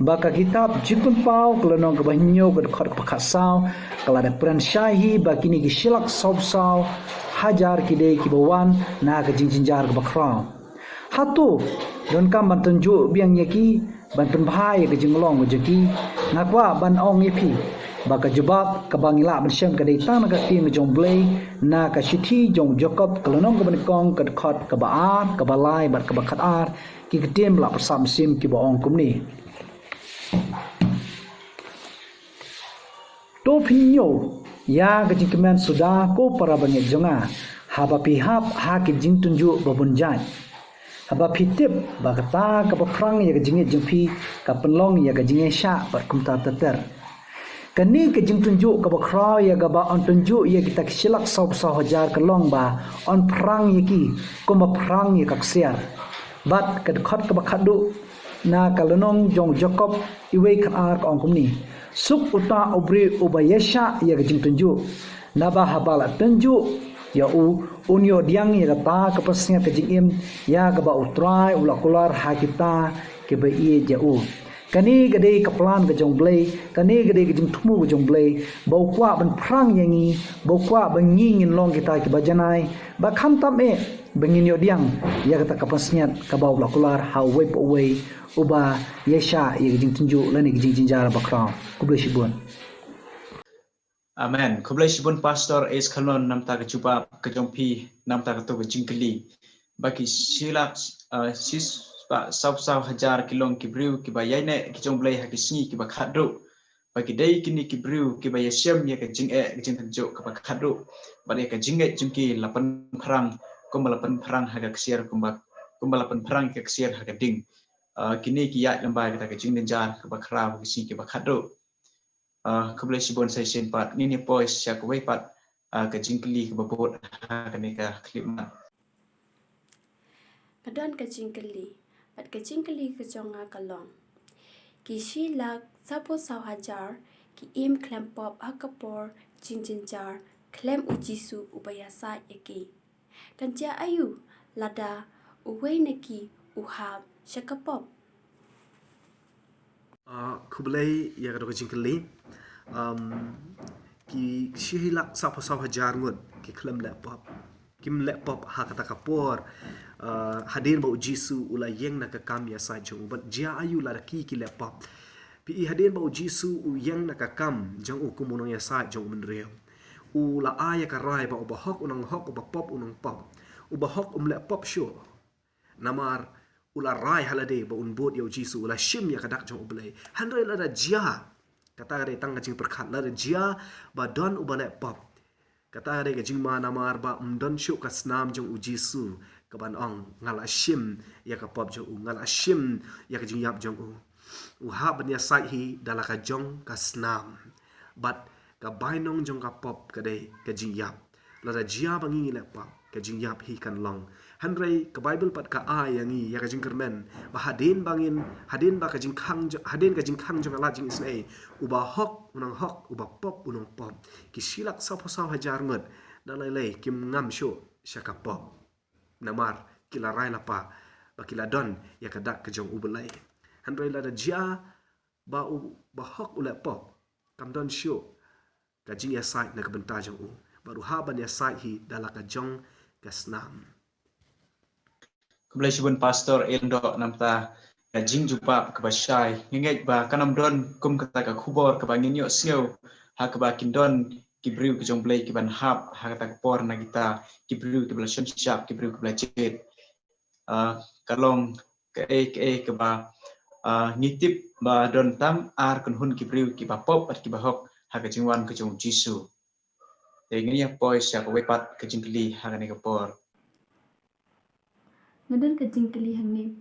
baka kitab jikun pau kelonong ke banyo ke khot pakasau kala da pran shahi bakini ki silak sobsau hajar kide ki bawan na ke jinjinjar ke bakra hatu don kam ban tunjuk biang yaki ban pen bha ya ke jinglong jongki ngakwa ban ong ipi baka jubab ka bangila ban shem ka dei tan ka tin jong blai na ka shithi jong jacob kalonong ka ban kong ka khot ka baar ka balai bat ka bakhat ar ki ketem la persam sim ki ba ong kumni to pinyo ya ka jingkemen suda ko para banget jonga haba pihap ha ki jing tunju babun jai haba pitip bakata ka bakrang ya ka jingit jengpi ka penlong ya ka jinge sha bat kumta teter kani ke jing tunjuk ka bakra ya ga ba on tunjuk ya kita silak sab hajar ka long ba on prang ya ki ko ma prang ya ka ksiar bat ka khot ka bakhadu na kalonong jong jacob iwe khar ka ong kumni suk uta obri ubayesha ya ga jing tunjuk na ba habala tunjuk ya unyo diang ya ta ka pasnya ka jing im ya ga ba utrai ulakular ha kita ke ba ie jau kani gade kaplan ke jong blai kani gade ke jing thumu ke jong blai bau kwa ban prang yangi bau kwa bangi ngin long kita ke bajanai ba kham tam bangin yo diang ya kata kapasnyat ka bau lakular how way po way uba yesha ye jing tunju lani ke jing jinjar bakra kublai shibun amen kublai shibun pastor es khalon namta ke chupa ke jongpi namta ke to ke jingkli baki silak sis ba saw hajar kilong ki briu ki bayai ne ki jong blai ha ki sni ki ba khadro bagi dai kini ki briu ki ba yesem ya ka jing ki jing tanjo ka ba khadro ba ne ka jing jingki lapan pharang kumalapan pharang ha ka ksiar kumbalapan pharang ka ksiar ha ka ding kini ki ya lamba kita ka jing denjar ka ba khra ki sni ki ba khadro kublai sibon sai sen pat ni ni pois sya ka wei pat ka jingkli ka ba bot ha ka ne ka klip ma kadon ka jingkeli pat ka jingkeli ka jonga kalong ki silak sapo saw hajar ki im klem pop akapor jinjinjar klem ujisu ubayasa yaki kanja ayu lada uwei neki uhab Syakapop. Kublai ya ka jingkeli ki shihilak sapa hajar ngut ki klem laptop kim laptop ha kata kapor hadir bau jisu ula yeng na ka kam ya sa jong but jia ayu la ki laptop pi hadir bau jisu u yeng na ka kam jong u kumunong ya sa jong menreu u la aya ka rai ba hok unang hok ba pop unang pop u ba hok laptop sure namar ula rai halade ba unbot ya jisu ula shim ya kadak jong ublai handre la da jia kata re tang jing perkhat la da jia ba don u ba laptop kata re jing ma namar ba umdon shu ka snam jong u jisu kaban ong ngal ashim ya ka pop jong u ngal ashim ya ka jing yap jong u ha ban ya sai hi dala ka jong ka snam but ka bainong jong ka pop ka dei ka jing yap la da jia bangi le pop ka jing yap hi kan long hanrei ka bible pat ka ayangi ya ka jing kermen ba hadin bangin hadin ba ka jing khang hadin ka jing khang jong ala jing isnai uba hok unang hok uba pop unang pop ki silak sa phasaw hajar ngut dalai lei kim ngam sho shaka pop namar kila rai la pa ba kila don ya ka dak ka jong ubelai hanrei la da jia ba u ba hok ula pop kam don sho ka jing ya sai na ka benta jong u baru haban ya sai hi dalaka jong ka snam Kublai sibun pastor Endo namta ka jing jupa ka basai ngai ba kanam don kum kata ka khubor ka bangin yo sio ha ka ba kindon kibriu ka jong blai ki ban hap ha kata ka por na kita kibriu ka bla shon shap kibriu ka bla chet kalong ka ba ngitip ba don tam ar kun hun kibriu ki ba pop at ki ba hok ha ka jingwan ka jong jisu ini ya poi sia ka wepat ka jingkli ha ka ne ka por Ngadan ka jingkeli hangi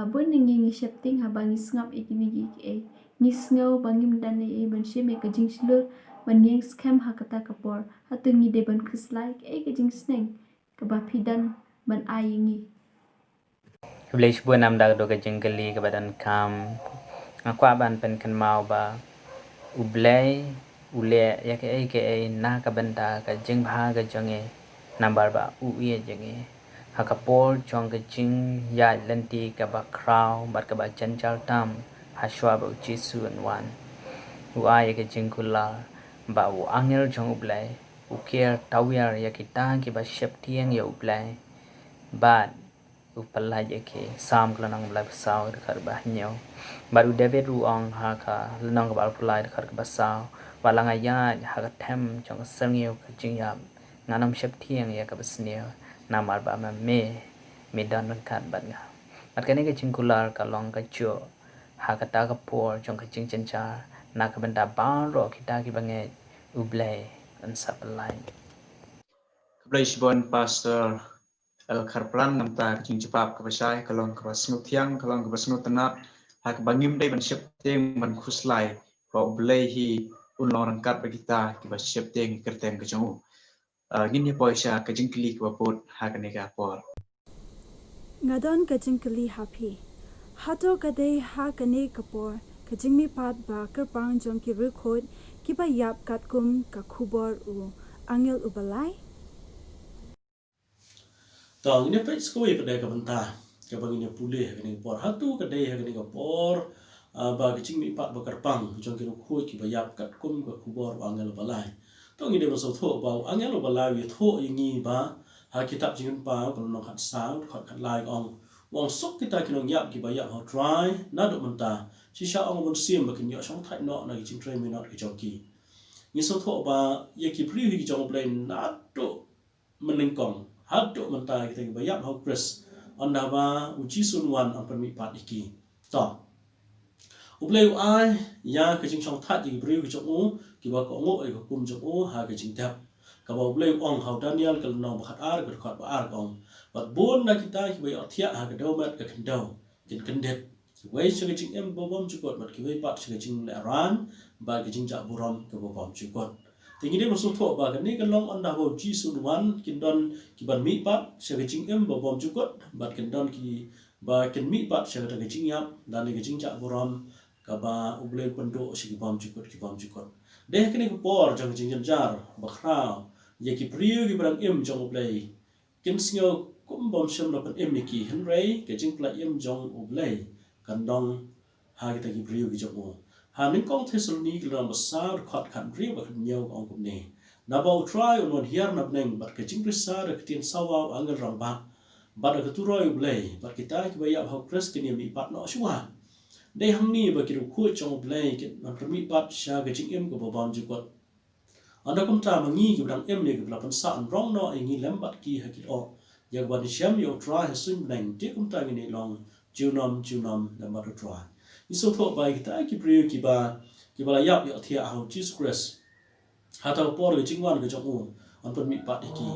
bon ngi ngi shapting ha bangi ngap ikini gi ngi sngaw bangi mdan e ban she me ka jing slur ban yeng scam ha kata kapor ha tu ngi de ban krislai ka jing sneng ka ba phidan ban ayingi Kublai shibun nam da do ka jingkeli ka badan kam akwa ban pen kan mau ba ublai ule ya ke na ka benda ka jing bha ka jonge number ba u ye jonge hakapol chong ka jing ya lenti ka ba crow bat ka ba chanchal tam hashwa ba jisu an wan u ay ka jing kula ba u angel jong ublai u kier tawir ya kita ki ba shep tieng ya ublai bat u palla ya ke sam klanang blai saw khar ba nyo baru david ru ong ha ka lanang ka ba pulai khar ka ba saw walang aya ha ka them chong sangyo ka jing ya nganam shep tieng ya ka ba sneo namar ba me dan kan bat nga mat kane ka jingkular ka long ka cho ha ka ta ka por chong ka jing chencha na ka benda ba ro kita ki bange ublai an supply Kublai sibun pastor El Karplan namta jing jepap ka basai kalong ka basnut tiang kalong ka basnut tanap ha ka bangim dai ban shep teng ban khuslai ba ublai hi unlong rangkat ba kita ki ba shep teng kerteng ka jong ngin ya poisa ka jingkli ka bapot ha ka ne ka por Ngadon ka jingkeli happy. Hato kadai ha kane kapor ka jingmi pat ba kerpang jong ki rekhod ki ba yap kat kum ka khubor u angel ubalai. Tong ini pek skoi pada ka benta ka bangin pule ka ni por hatu kadai ha ni ka por ba ka jingmi pat ba kerpang jong ki rekhod ki ba yap kat kum ka khubor angel ubalai tong ini masuk tho ba angel ubalai wi tho yingi ba ha kitab jingun pa ko no khat sang khat lai ong wong sok kita kinong yap ki ba yap ho try na do menta si sha ong bon sim ba kin yo song thai no na ki jing trai mi not ki jong ki ni so tho ba ye ki pri ki jong blai na do mening kong ha do menta kita ki ba yap ho chris onda ba uji sun wan on permi pat iki to ublai ai ya ka jing song that ki pri ki jong u ki ba ko ngo e ko kum jong u ha ka jing tap ka ba blai ong hau Daniel kal nong bakhat ar ka khat ba ar kong bat bon na kita ki ba thia ha ka do mat ka kan do kin kan det wei se jing em bo bom chu kot bat ki wei pat se jing la ran ba ki jing ja burom ka bo bom chu kot tingi de musu tho ba ka ni kan long anda bo ji sun wan kin don ki ban mi pat se jing em bo bom chu kot bat kin don ki ba kin mi pat se ka jing yap dan ni jing ja burom ka ba ublai pando se ki bom chu kot de ka ni ko por jang jing jar ba khrao ye ki priyo ki brang im jong ublai kin snyo kum bom shem lo kan em ni ki hen rei ke jing pla em jong oblei kan dong ha kita ki briu ki jong o ha ning kong thesaloni ki ram sa khat khan briu ba kan nyau ong kum ne na ba try on hiar na neng bat ke jing prisa re tin sawa angal ram ba bat ke tu roi oblei bat kita ki ba ya ha kres ke ni mi pat no shwa dei hang ni ba ki ru khu chong oblei ke na mi pat sha ke jing em ko ba bam ju ko anda kum ta mangi ki bang em ne ki bla pan sa an rong no ngi lembat ki ha ki o ya ba ni sham yo try ha sun neng ti kum ta ni long junom na ma try iso tho ba ki ta ki priu ki ba la yap yo thia ha Jesus Christ ha ta por ki jingwan ke jong u an pan mi pat ki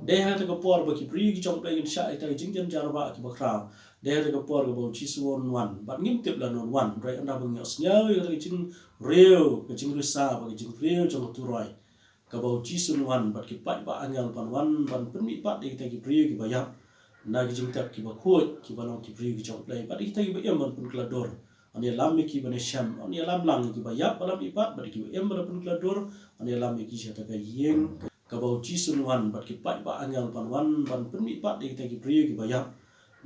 de ha ta ko por ba ki priu ki jong play in sha ta jing jan jar ba ki ba kra de ha ta ko por ko Jesus won wan ba ngim tip la non wan rai anda bang yo snya yo ki jing real ki jing risa ba ki jing real jong tu roi ka bau Jesus wan ba ki pai ba angal pan wan ban pan mi pat de ta ki priu ki ba ya na ki jing tap ki ba khot ki ba long ki priu ki jong play ba ki ta ki ba em ban pun klador ani lam ki ba ne sham ani lam lang ki ba ya ba lam ipat ba ki ba em ban pun klador ani lam ki sha ta ka yeng ka bau Jesus wan ba ki pai ba angal pan wan ban pan mi pat de ta ki priu ki ba ya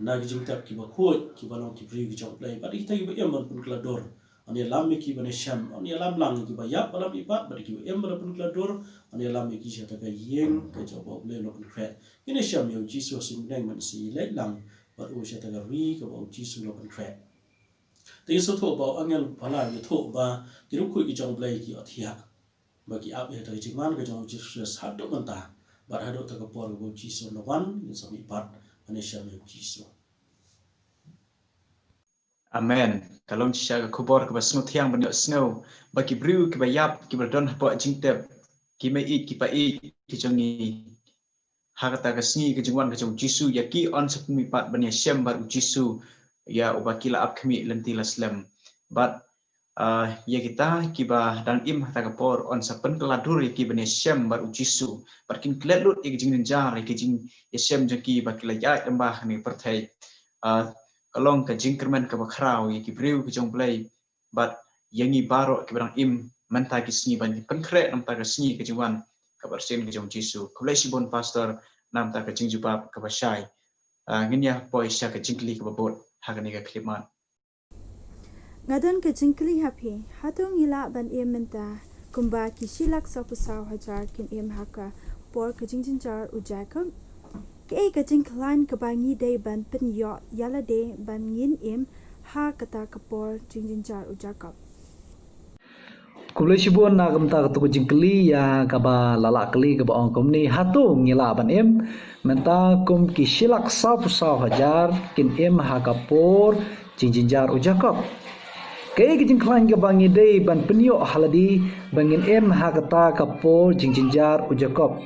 na ki jing tap ki ba khot ki ba long ki priu ki jong play ba ki ta ki ba em ban pun klador ani lam ki ba ne sham ani lam lang ki ba ya ba lam ipat ba ki ba em ban pun klador ani lam ki sha ta ka yeng ka jo ba le lo kan kre ini sham yo Jesus in deng man si le lang ba u sha ta ka ri ka bau Jesus lo kan kre te so tho ba angel phala yo tho ba ki ru khu ki jong play ki athia ba ki ap he ta chi man ka jong Jesus ha do man ta ba ha do ta ka por go Jesus no wan ni so mi pat ani sham yo Jesus Amen. Kalong siya ka kubor ka basno tiang banyo snow ba ki brew ki ba yap ki ba don po jingtep ki mai it ki pa it ki jongi hakata ka sni ki jingwan ka jong jisu ya ki on sa mi pat banya shem bar jisu ya ubakila ap kami lenti laslam but ya kita ki ba dan im ta ka por on sa pen keladur ki banya shem bar jisu bar kin kletlut ki jing jar ki jing ya shem jaki ba kila ya tambah ni perthai kalong ka jingkerman ka bakrau ki brew ki jong play but yangi baro ki barang im manta ki sni ban ki penkre nam ta ka sni ki jingwan ka barsen ki jong jisu kulai sibon pastor nam ta ka jingjubab ka basai nginya poi sha ka jingkli ka babot hagani ka kliman ngadon ka jingkli hapi hatong ila ban im menta kumba ki silak sa pusaw hajar kin im haka por ka jingjinjar ujakam ke ka jing klan ka bangi day ban pen yo yala de ban ngin im ha kata kapor jingjinjar ujakap kulai sibon na gamta ka tu jingkli ya ka ba lala kli ka ba ong komni hatu ngila ban em menta kum ki silak sa pusaw hajar kin em ha kapor jingjinjar ujakap ke jing klan ka bangi day ban pen yo haladi bangin em ha kata kapor jingjinjar ujakap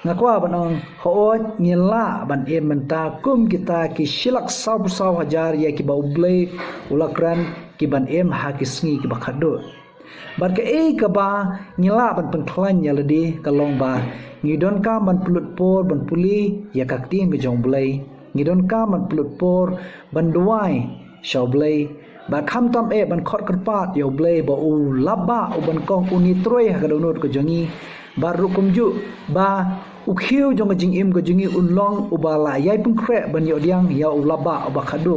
ngakwa banang hoot nyela ban em menta kum kita ki silak saw hajar ya ki ba ublei ulakran ki ban em ha ki sngi ki ba khado bar ke ka ba nyela ban penklan ya ledi kalong ba ngidon ka ban pulut por ban puli ya kak ting ke jong blei ngidon ka ban pulut por ban duai shaw blei ba kham tam ban khot kerpat ya blei ba u labba u ban kong uni troi ha kadonot ko jongi bar rukum ju ba ukhiu jong jing im go jingi unlong ubala yai pun kre ban yo diang ya ulaba uba khadu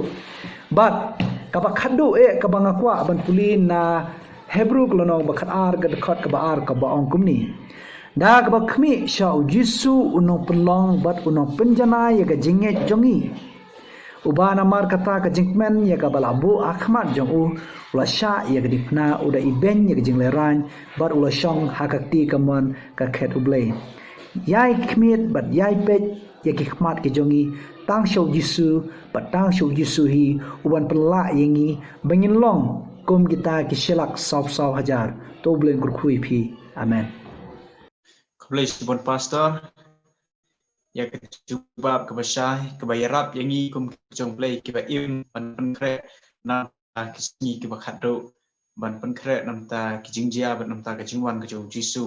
but ka ba khadu ka ba ngakwa ban puli na hebru klonong ba khatar ga khot ka ba ar ka ba ong kumni da ka ba khmi sha jisu unong penlong bat unong penjana ya ga jinge jongi uba namar kata ka jingmen ya ka balabu akhmat jong u ula sha ya ga dipna uda iben ya ga jingleran bat ula shong hakakti kamon ka khet ublei yai khmit bat yai pet ya ki khmat ki jongi tang show jisu bat tang show jisu hi uban pela yengi bangin long kum kita ki silak saw hajar to bleng kurkhui phi amen kulai sibon pastor ya ka jubab ka basai ka bayarap yangi kum jong play ki ba im ban penkre na ki sni ki ba khado ban penkre nam ta ki jingjia ban nam ta ka jingwan ka jong jisu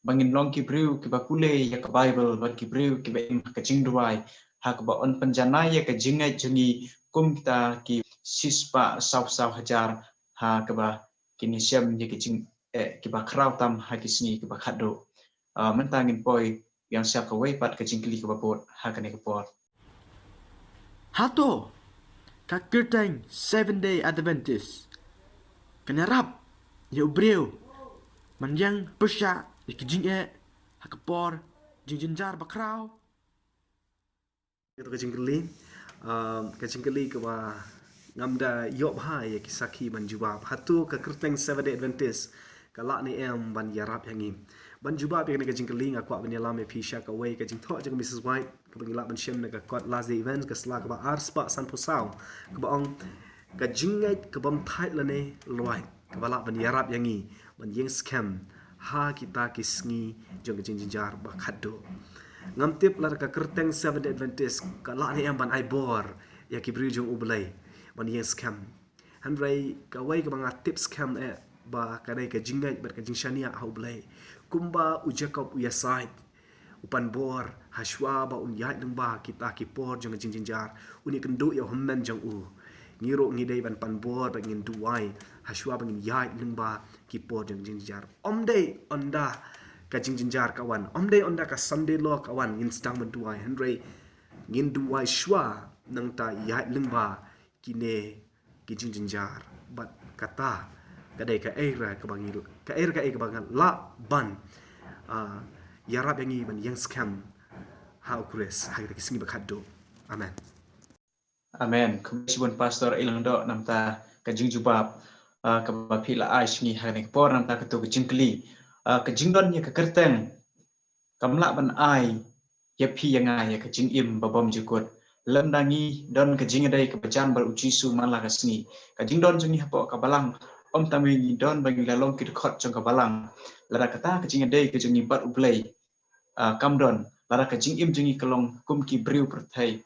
bangin long ki brew ki ba kule ya ka bible ban ki brew ki ba im ka jingduai ha ka ba on penjana ya ka jingai jungi kum kita ki sispa saw hajar ha ka ba kini siam ya ki jing ki ba kraw tam ha ki sni ki ba khado mentangin poi yang siap ka wei pat ka jingkli ka ba bot ha ka ne ka por Hato kakirteng 7-day Adventist. Kenyarap ya ubreu manjang persya ikijing hakapor jinjar bakrau. Itu kajing keli ke ba ngamda yop hai ya kisaki ban jubab hatu ke kerteng 7-day Adventist kalak ni em ban yarap yangi ban jubab ya kajing keli ngakwa ban yalam pi sha ka wei kajing tho jang Mrs White ke bangilak ban shem na ka kot last day event ke sla ke ba arspa san pusau ke ba ong kajing ngai ke bam thai la ne loi ke balak ban yarap yangi ban yeng scam ha kita kisngi jang kajing jinjar ba khado ngam tip lar ka kerteng 7-day Adventist ka la ni am ban ai bor ya ki bri jong ublai ban yang scam handrai ka wai ka banga tip scam ba ka dai ka jingai ber ka jingshania ha ublai kumba u jacob u yasait upan bor hashwa ba un yat nang ba kita ki por jong jinjar uni kendu ya hommen jong u ngiro ngidai ban pan bor ba ngin duai hashwa ba ngin yat nang ba ki por jong jinjar omdei onda ka jinjar kawan omdei onda ka sunday lo kawan ngin stang menduai handrai ngin duai shwa nang ta yat nang ba kine ki jinjar bat kata kadai ka era ka bangil ka era ka bangal la ban yarab yangi ban yang scam how kures ha kita singi bakado amen Amen. Kumsibun pastor ilang do namta kajing jubab ka bapila ai singi hanek por namta katu kajing kli kajing don ya kakerteng kamla ban ai yapi yang ya kajing im babam jukut lemdangi don kajing dai kebacan beruji su mala kasni kajing don jungi hapo kabalang om tami don bagi lalong kit khot jong kabalang lara kata kajing dai kajing bat ublai kamdon lara kajing im jungi kalong kum ki briu perthai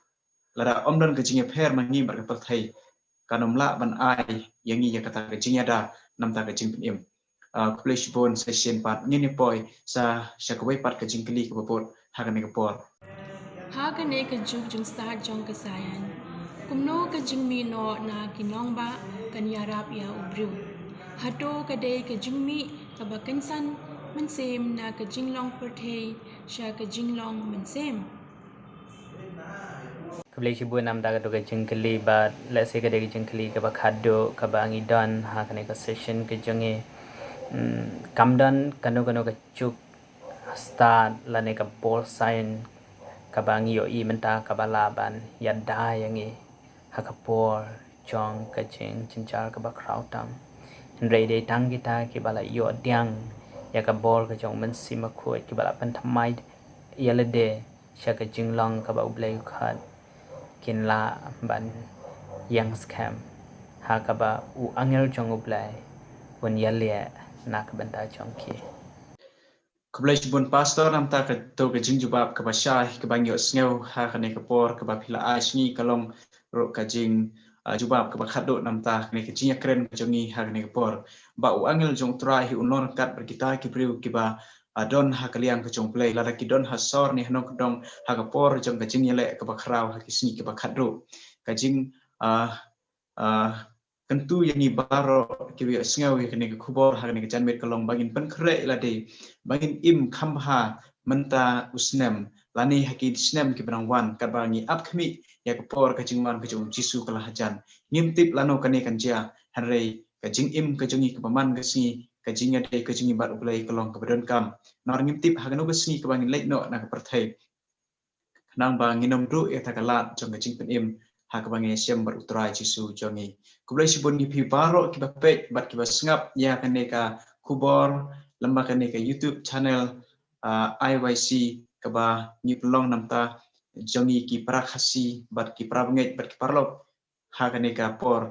lara om don kajing pher mangi bar perthai kanomla ban ai yangi ya kata kajing ada namta kajing im kulish bon session pat ngini poi sa syakawai pat kajing kli ke bapot hagan ke por Hagane ka juk jung start jong kasayan. Kumno ka jing mi no na kinong ba kan yarap ya ubru. Hato ka day ka jing mi ka bakansan mansem na ka jing long pertay sya ka jing long mansem. Kabeli shibu nam daga doga jengkeli ba let's say kada jengkeli ka ba khado ka ba ngi don ha kane ka session ke jonge kamdan kano ka chuk start la ne ka ball sign kabangi yo i menta kabala ban yadda yangi hakapor chong kaching chinchar ka ba krautam rei de tang kita ki bala yo dyang ya ka bol ka chong men sima khoi ki bala pan thamai yalade sha ka jinglong ka ba ublai khat kin la ban yang scam ha ka ba u angel chong ublai pun yalia nak benda chong ki Kublai bun pastor namta ka to ka jing jubab ka basha ka bangyo sneu ha kane ka por ka ba phila asni kalong ro ka jing jubab ka ba khado namta kane ka jing kren ka jongi ha kane ka por ba u angel jong trai hi unor kat berkita ki priu ki ba don ha kaliang ka jong play la ki don ha sor ni hanok dong ha ka por jong ka jing yele ka ba khrau ha ki sni ka ba khado ka jing kentu yang ni baro kiwi sngaw kene ke khubor ha kene ke janmet kalong bangin pen kre ilade bangin im khamha menta usnem lani haki snem ki brang wan ka bangi apkhmi ya ke por ka jingman ke jong jisu kala hajan ngimtip lano kane kanja hanrei ka jing im ka jongi ke paman ke si ka jinga de ka jingi bar ublai kalong ke badon kam nor ngimtip ha kanu ke si ke bangin leit no na ka perthai nang bangin nom ru ya takalat jong ka jing pen im ha ka bangi siam bar utrai jisu jongi kublai sibun ni pi baro ki bapet bat ki basngap ya kane ka kubor lamba kane ka YouTube channel IYC ka ba ni pelong namta jongi ki prakhasi bat ki prabnget bat ki parlop ha kane ka por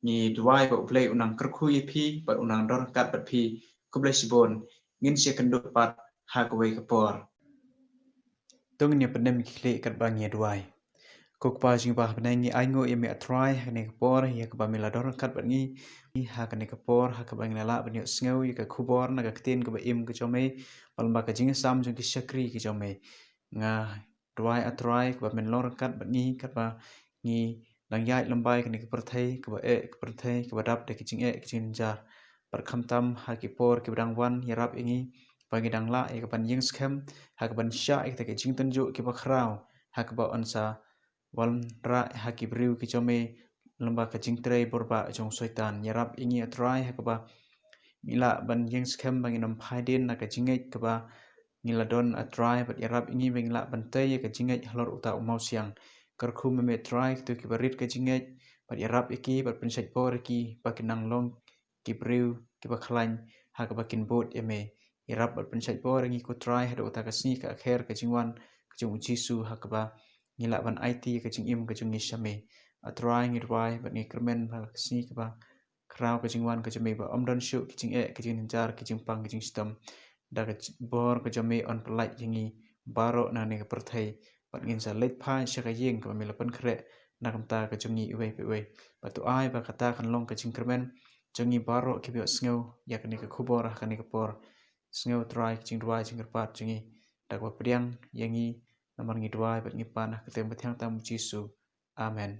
ni duai ba play unang kerkhu pi bat unang dor kat bat pi kublai sibun ngin sia kendut pat ha ka wei ka por tung ni penem ki kle kat ba ngi duai kokpa jing bah benangi aingo yemi atrai hane kapor ya ka bamila dor kat bangi ha kane kapor ha ka bangila la banyo sngew ya ka khubor na ka ktin ka ba im ka chome palma ka jing sam jong ki shakri ki chome nga dwai atrai ka men lor kat bangi kat ba ni lang yai lambai kane ka perthai ka ba ka perthai ka ba dap de ki jing ki jing jar par khamtam ha ki por ki brang wan yarap ingi bangi dang la ya ka ban jing scam ha ka ban sha ek ta ki jing tanju ki ba khrau ha ka ba onsa wal ra haki briu ki chome lamba ka jingtre borba jong soitan yarap ingi atrai hakaba ngila ban yeng skem banginam phaiden na ka jingai kaba ngila don atrai bat yarap ingi bengla bantai ka jingai halor uta umau siang karkhu me try tu ki barit ka jingai bat yarap iki bat pensai por ki bakinang long ki briu ki bakhlain hakaba kin bot eme yarap bat pensai por ngi ko try hado uta ka sni ka kher ka jingwan ka jung jisu hakaba ngila ban IT ka jing im ka jung ngisame atrai ngirwai bat ngi kermen ka sni ka ba kraw ka jingwan ka jame ba omdan shu ki jing ka jing jar ki jing pang ki jing stam da ka bor ka jame on pelai jingi baro na ne ka perthai bat ngin sa let pha sha ka yeng ka me lapan khre na kam ta ka jungi we pe we ba tu ai ba kata kan long ka jing kermen jungi baro ki bi sngo ya ka ne ka khubor ka ne ka por sngo try ki jing rwai jing pat jungi da ka priang yangi namar ngi dwai bat ngi pan ka tem ba thyang tam jisu amen